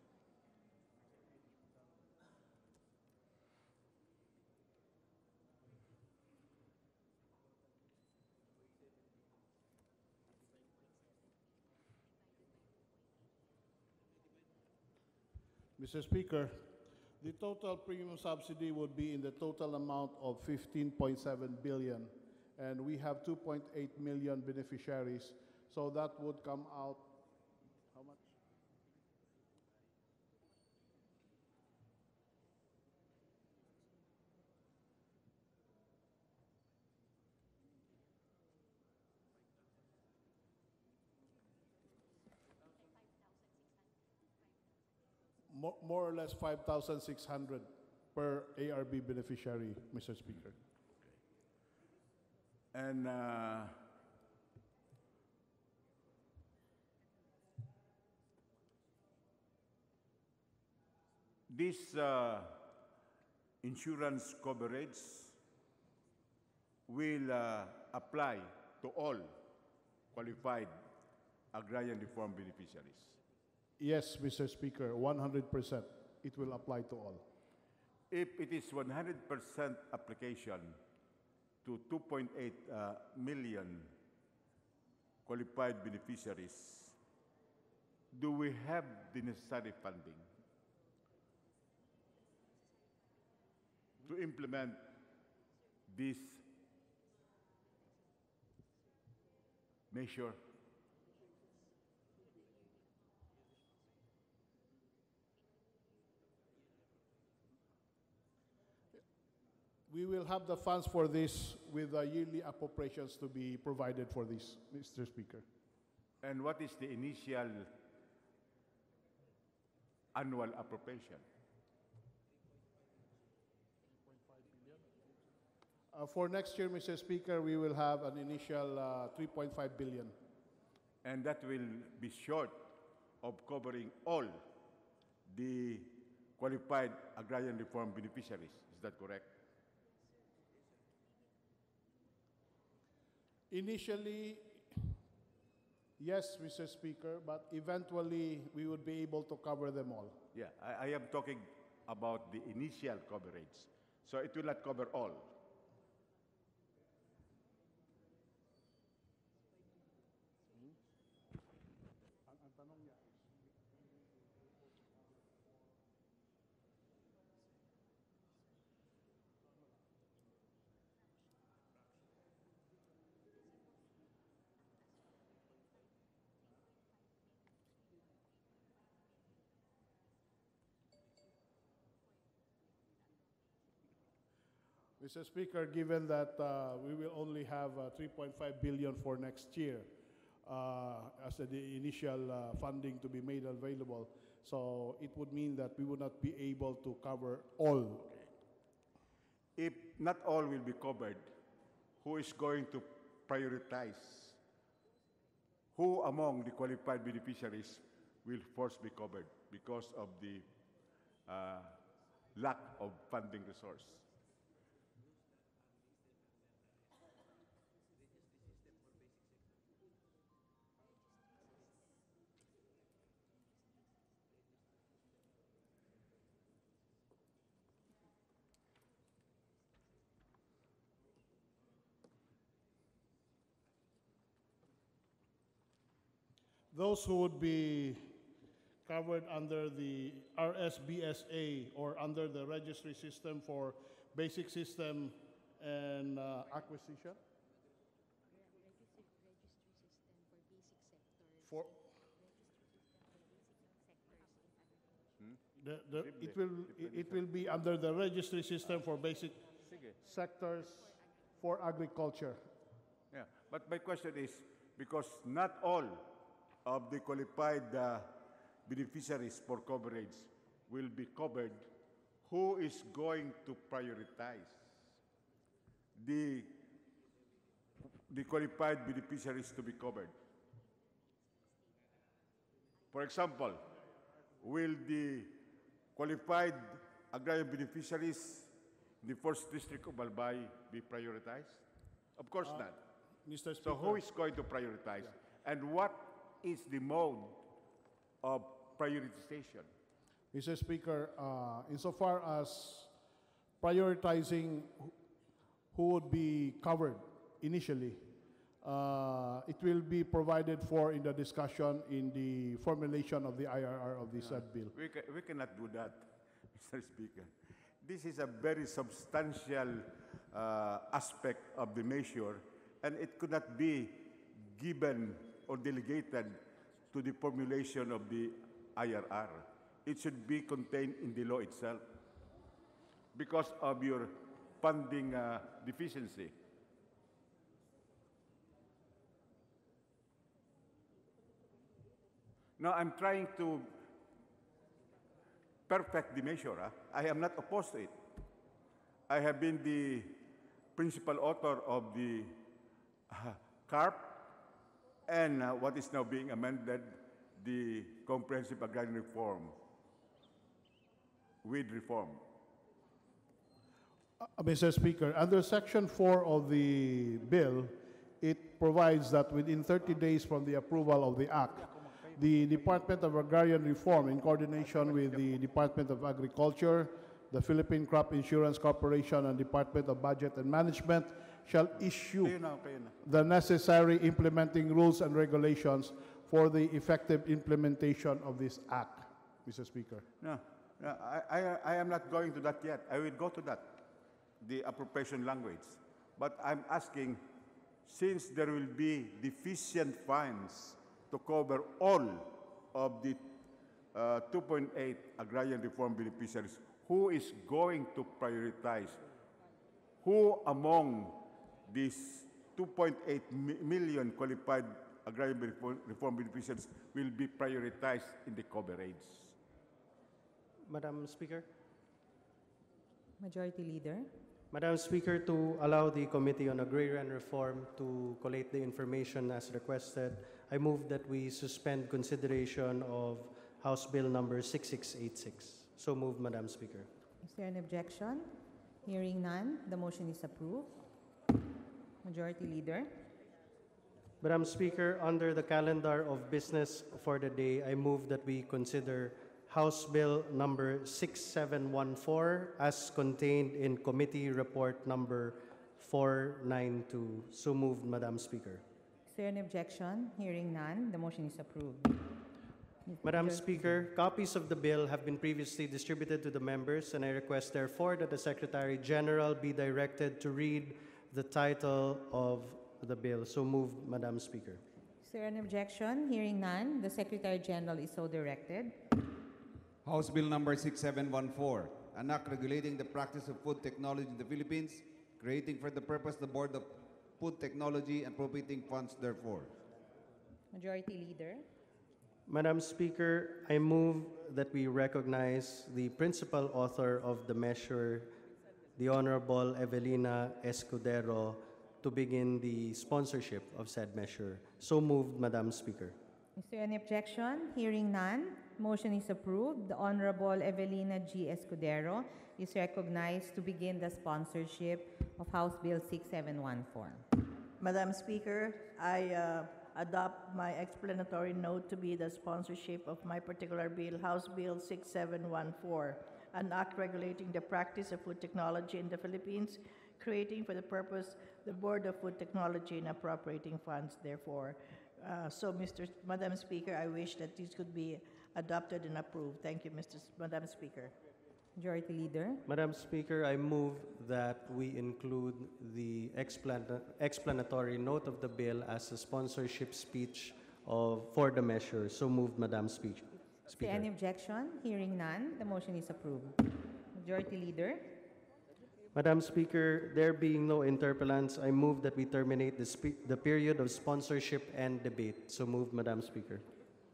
Mr. Speaker, the total premium subsidy would be in the total amount of 15.7 billion, and we have 2.8 million beneficiaries, so that would come out, how much? More or less 5,600 per ARB beneficiary, Mr. Speaker. And this insurance coverage will apply to all qualified agrarian reform beneficiaries. Yes, Mr. Speaker, 100%. It will apply to all. If it is 100% application to 2.8 million qualified beneficiaries, do we have the necessary funding to implement this measure? We will have the funds for this with yearly appropriations to be provided for this, Mr. Speaker. And what is the initial annual appropriation? For next year, Mr. Speaker, we will have an initial 3.5 billion. and that will be short of covering all the qualified agrarian reform beneficiaries. Is that correct? Initially, yes, Mr. Speaker, but eventually we would be able to cover them all. Yeah, I am talking about the initial coverage. So it will not cover all. Mr. Speaker, given that we will only have 3.5 billion for next year as the initial funding to be made available, so it would mean that we would not be able to cover all. If not all will be covered, who is going to prioritize? Who among the qualified beneficiaries will first be covered because of the lack of funding resource? Those who would be covered under the RSBSA or under the registry system for basic system and acquisition? For it will be under the registry system for basic sectors for agriculture. Yeah, but my question is, because not all of the qualified beneficiaries for coverage will be covered, who is going to prioritize the qualified beneficiaries to be covered? For example, will the qualified agrarian beneficiaries in the 1st District of Albay be prioritized? Of course not. Mr. Speaker, So who is going to prioritize? And what is the mode of prioritization? Mr. Speaker, insofar as prioritizing who would be covered initially, it will be provided for in the discussion in the formulation of the IRR of the said bill. We cannot do that, Mr. Speaker. This is a very substantial aspect of the measure, and it could not be given or delegated to the formulation of the IRR. It should be contained in the law itself because of your funding deficiency. Now, I'm trying to perfect the measure. I am not opposed to it. I have been the principal author of the CARP and what is now being amended, the Comprehensive Agrarian Reform with reform. Mr. Speaker, under Section 4 of the bill, it provides that within 30 days from the approval of the Act, the Department of Agrarian Reform, in coordination with the Department of Agriculture, the Philippine Crop Insurance Corporation, and Department of Budget and Management, shall issue the necessary implementing rules and regulations for the effective implementation of this Act, Mr. Speaker. No, I am not going to that yet. I will go to that, the appropriation language. But I'm asking, since there will be deficient funds to cover all of the 2.8 agrarian reform beneficiaries, who is going to prioritize? Who among these 2.8 million qualified agrarian reform beneficiaries will be prioritized in the coverage? Madam Speaker? Majority Leader. Madam Speaker, to allow the Committee on Agrarian Reform to collate the information as requested, I move that we suspend consideration of House Bill number 6686. So moved, Madam Speaker. Is there an objection? Hearing none, the motion is approved. Majority Leader. Madam Speaker, under the calendar of business for the day, I move that we consider House Bill number 6714 as contained in Committee Report number 492. So moved, Madam Speaker. Is there an objection? Hearing none, the motion is approved. Madam Speaker, copies of the bill have been previously distributed to the members, and I request therefore that the Secretary General be directed to read the title of the bill. So moved, Madam Speaker. Is there an objection? Hearing none, the Secretary General is so directed. House Bill number 6714, an act regulating the practice of food technology in the Philippines, creating for the purpose the Board of Food Technology and appropriating funds therefore. Majority Leader. Madam Speaker, I move that we recognize the principal author of the measure, the Honorable Evelina Escudero, to begin the sponsorship of said measure. So moved, Madam Speaker. Is there any objection? Hearing none, motion is approved. The Honorable Evelina G. Escudero is recognized to begin the sponsorship of House Bill 6714. Madam Speaker, I adopt my explanatory note to be the sponsorship of my particular bill, House Bill 6714, an act regulating the practice of food technology in the Philippines, creating for the purpose the Board of Food Technology and appropriating funds therefore. Madam Speaker, I wish that this could be adopted and approved. Thank you, Madam Speaker. Majority Leader. Madam Speaker, I move that we include the explanatory note of the bill as a sponsorship speech for the measure. So moved, Madam Speaker. Is there any objection? Hearing none, the motion is approved. Majority Leader. Madam Speaker, there being no interpellants, I move that we terminate the period of sponsorship and debate. So moved, Madam Speaker.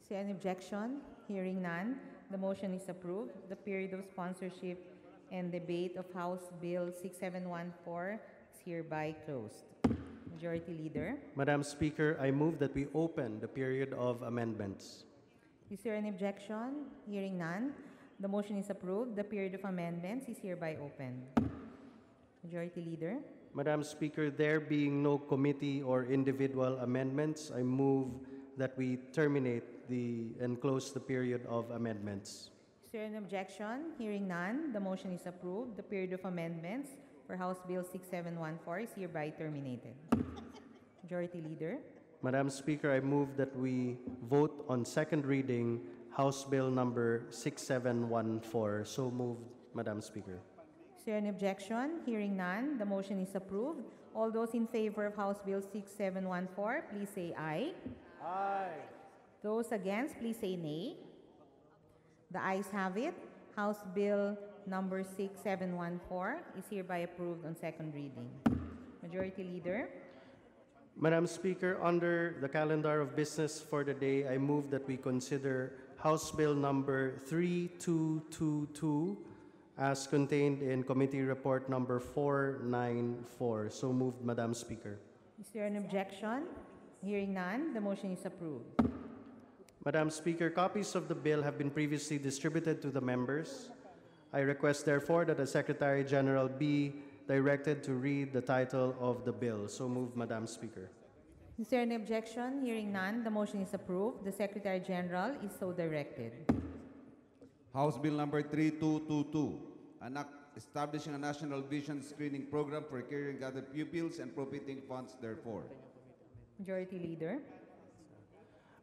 Is there any objection? Hearing none, the motion is approved. The period of sponsorship and debate of House Bill 6714 is hereby closed. Majority Leader. Madam Speaker, I move that we open the period of amendments. Is there any objection? Hearing none, the motion is approved. The period of amendments is hereby open. Majority Leader. Madam Speaker, there being no committee or individual amendments, I move that we terminate and close the period of amendments. Is there an objection? Hearing none, the motion is approved. The period of amendments for House Bill 6714 is hereby terminated. Majority Leader. Madam Speaker, I move that we vote on second reading House Bill number 6714. So moved, Madam Speaker. Is there an objection? Hearing none, the motion is approved. All those in favor of House Bill 6714, please say aye. Aye. Those against, please say nay. The ayes have it. House Bill number 6714 is hereby approved on second reading. Majority Leader. Madam Speaker, under the calendar of business for the day, I move that we consider House Bill number 3222 as contained in Committee Report number 494. So moved, Madam Speaker. Is there an objection? Hearing none, the motion is approved. Madam Speaker, copies of the bill have been previously distributed to the members. I request, therefore, that the Secretary General be directed to read the title of the bill. So moved, Madam Speaker. Is there an objection? Hearing none, the motion is approved. The Secretary General is so directed. House Bill number 3222, an act establishing a national vision screening program for caring gathered pupils and appropriating funds therefore. Majority Leader.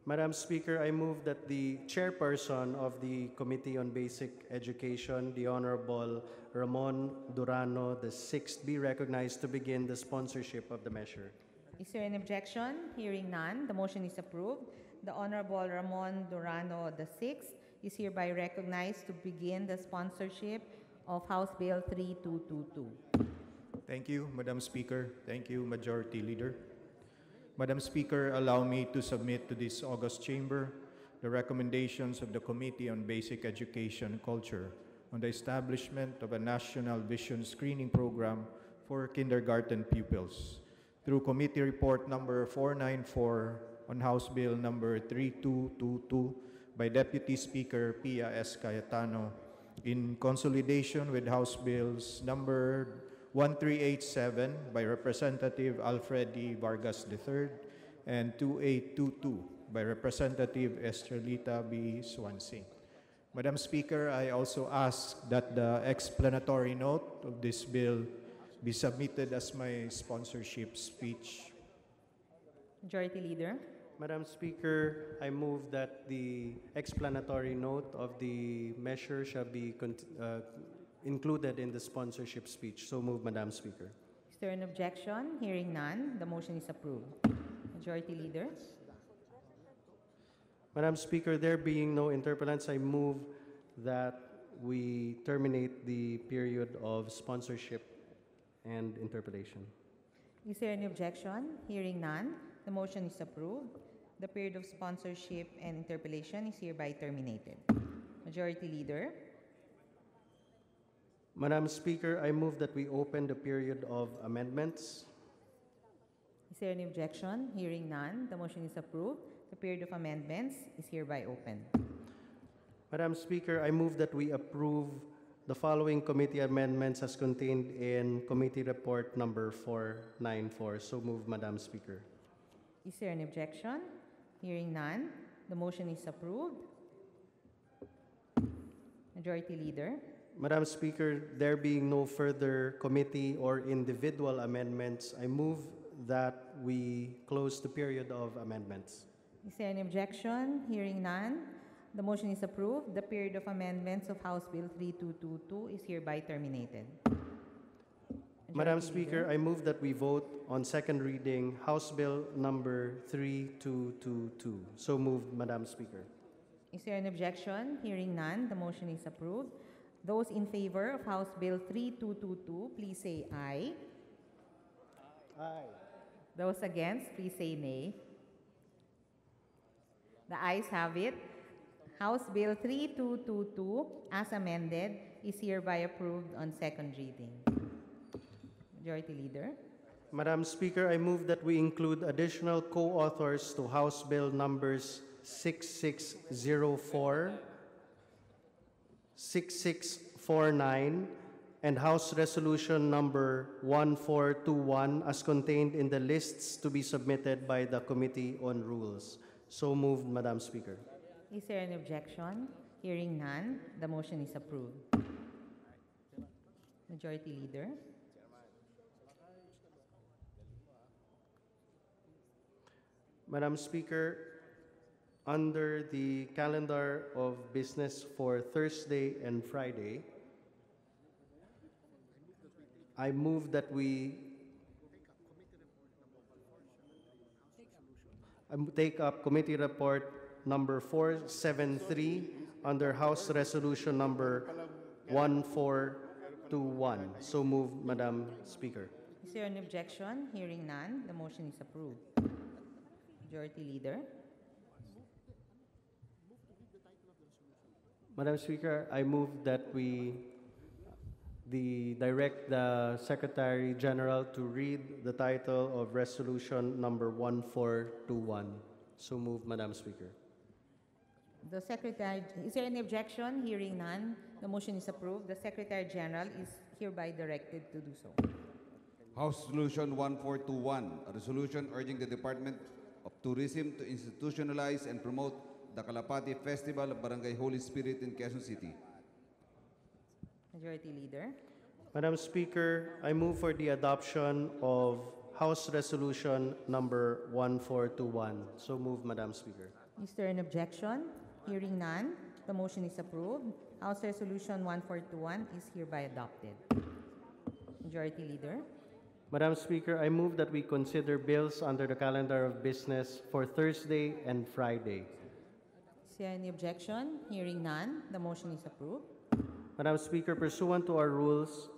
Madam Speaker, I move that the chairperson of the Committee on Basic Education, the Honorable Ramon Durano VI, be recognized to begin the sponsorship of the measure. Is there an objection? Hearing none, the motion is approved. The Honorable Ramon Durano VI is hereby recognized to begin the sponsorship of House Bill 3222. Thank you, Madam Speaker. Thank you, Majority Leader. Madam Speaker, allow me to submit to this august chamber the recommendations of the Committee on Basic Education and Culture on the establishment of a national vision screening program for kindergarten pupils. Through Committee Report number 494, on House Bill number 3222 by Deputy Speaker Pia S. Cayetano in consolidation with House Bills number 1387 by Representative Alfred E. Vargas III and 2822 by Representative Estrelita B. Swansea. Madam Speaker, I also ask that the explanatory note of this bill be submitted as my sponsorship speech. Majority Leader. Madam Speaker, I move that the explanatory note of the measure shall be included in the sponsorship speech. So move, Madam Speaker. Is there an objection? Hearing none, the motion is approved. Majority Leader. Madam Speaker, there being no interpellants, I move that we terminate the period of sponsorship and interpellation. Is there any objection? Hearing none, the motion is approved. The period of sponsorship and interpellation is hereby terminated. Majority Leader. Madam Speaker, I move that we open the period of amendments. Is there any objection? Hearing none, the motion is approved. The period of amendments is hereby open. Madam Speaker, I move that we approve the following committee amendments as contained in Committee Report number 494. So move, Madam Speaker. Is there any objection? Hearing none, the motion is approved. Majority Leader. Madam Speaker, there being no further committee or individual amendments, I move that we close the period of amendments. Is there any objection? Hearing none, the motion is approved. The period of amendments of House Bill 3222 is hereby terminated. Madam Speaker, I move that we vote on second reading House Bill number 3222. So moved, Madam Speaker. Is there an objection? Hearing none, the motion is approved. Those in favor of House Bill 3222, please say aye. Aye. Those against, please say nay. The ayes have it. House Bill 3222, as amended, is hereby approved on second reading. Majority Leader. Madam Speaker, I move that we include additional co-authors to House Bill numbers 6604, 6649, and House Resolution number 1421 as contained in the lists to be submitted by the Committee on Rules. So moved, Madam Speaker. Is there an objection? Hearing none, the motion is approved. Majority Leader. Madam Speaker, under the calendar of business for Thursday and Friday, I move that we take up Committee Report number 473 under House Resolution number 1421. So moved, Madam Speaker. Is there an objection? Hearing none, the motion is approved. Majority Leader. Madam Speaker, I move that we direct the Secretary General to read the title of Resolution number 1421. So move, Madam Speaker. The Secretary, is there any objection? Hearing none, the motion is approved. The Secretary General is hereby directed to do so. House Resolution 1421, a resolution urging the Department of Tourism to institutionalize and promote the Kalapati Festival of Barangay Holy Spirit in Quezon City. Majority Leader. Madam Speaker, I move for the adoption of House Resolution number 1421. So move, Madam Speaker. Is there an objection? Hearing none, the motion is approved. House Resolution 1421 is hereby adopted. Majority Leader. Madam Speaker, I move that we consider bills under the calendar of business for Thursday and Friday. Is there any objection? Hearing none, the motion is approved. Madam Speaker, pursuant to our rules,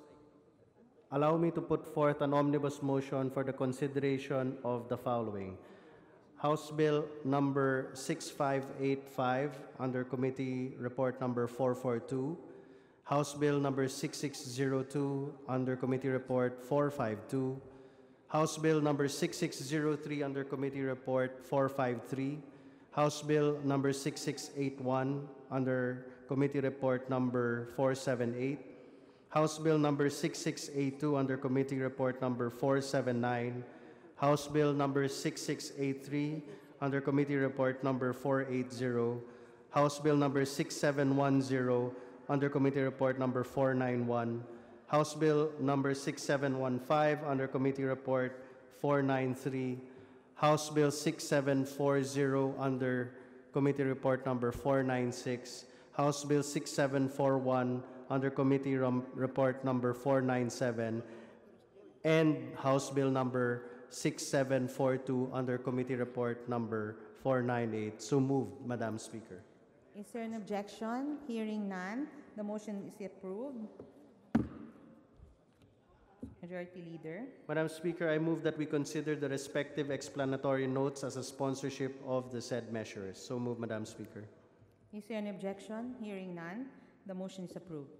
allow me to put forth an omnibus motion for the consideration of the following. House Bill number 6585 under Committee Report number 442. House Bill number 6602 under Committee Report 452. House Bill number 6603 under Committee Report 453. House Bill number 6681 under Committee Report number 478. House Bill number 6682 under Committee Report number 479. House Bill number 6683 under Committee Report number 480. House Bill number 6710 under Committee Report number 491. House Bill number 6715 under Committee Report 493. House Bill 6740 under Committee Report number 496. House Bill 6741 under Committee Report number 497. And House Bill number 6742 under Committee Report number 498. So moved, Madam Speaker. Is there an objection? Hearing none, the motion is approved. Majority Leader. Madam Speaker, I move that we consider the respective explanatory notes as a sponsorship of the said measures. So move, Madam Speaker. Is there an objection? Hearing none, the motion is approved.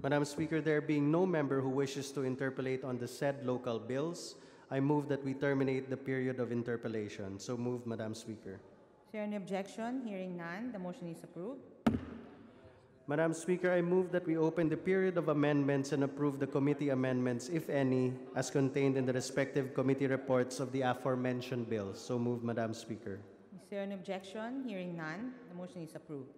Madam Speaker, there being no member who wishes to interpolate on the said local bills, I move that we terminate the period of interpolation. So move, Madam Speaker. Is there an objection? Hearing none, the motion is approved. Madam Speaker, I move that we open the period of amendments and approve the committee amendments, if any, as contained in the respective committee reports of the aforementioned bills. So move, Madam Speaker. Is there an objection? Hearing none, the motion is approved.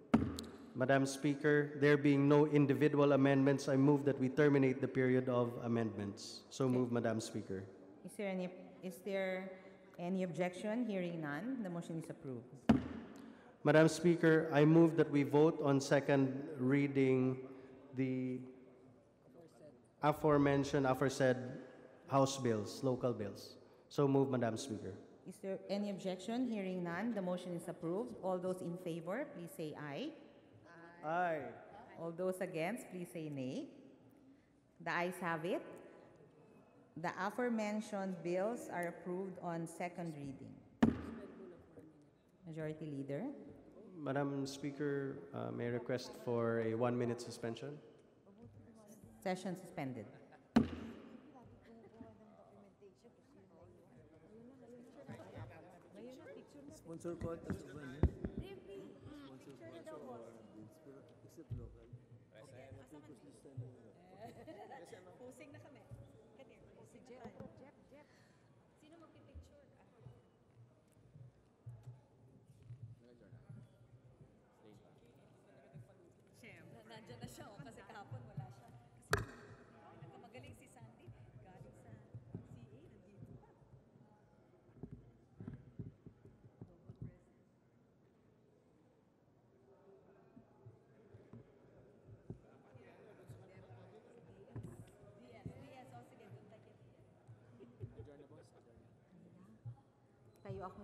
Madam Speaker, there being no individual amendments, I move that we terminate the period of amendments. So move, Madam Speaker. Is there any objection? Hearing none, the motion is approved. Madam Speaker, I move that we vote on second reading the aforesaid House bills, local bills. So move, Madam Speaker. Is there any objection? Hearing none, the motion is approved. All those in favor, please say aye. Aye. All those against, please say nay. The ayes have it. The aforementioned bills are approved on second reading. Majority Leader. Madam Speaker, may I request for a 1-minute suspension? Session suspended. Sponsor ko at Pusing na kami. Si Jeff. Sino magpipicture? Siyempre, nandiyan na siya kasi kahapon wala siya. Kasi nagkamagaling si Sandy. Galing sa CA, nandito pa. Tayo ako.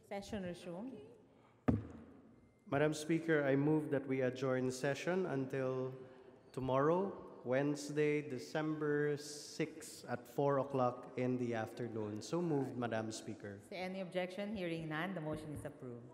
Session resumed. Madam Speaker, I move that we adjourn session until tomorrow, Wednesday, December 6 at 4 o'clock in the afternoon. So moved, Madam Speaker. Is there any objection? Hearing none, the motion is approved.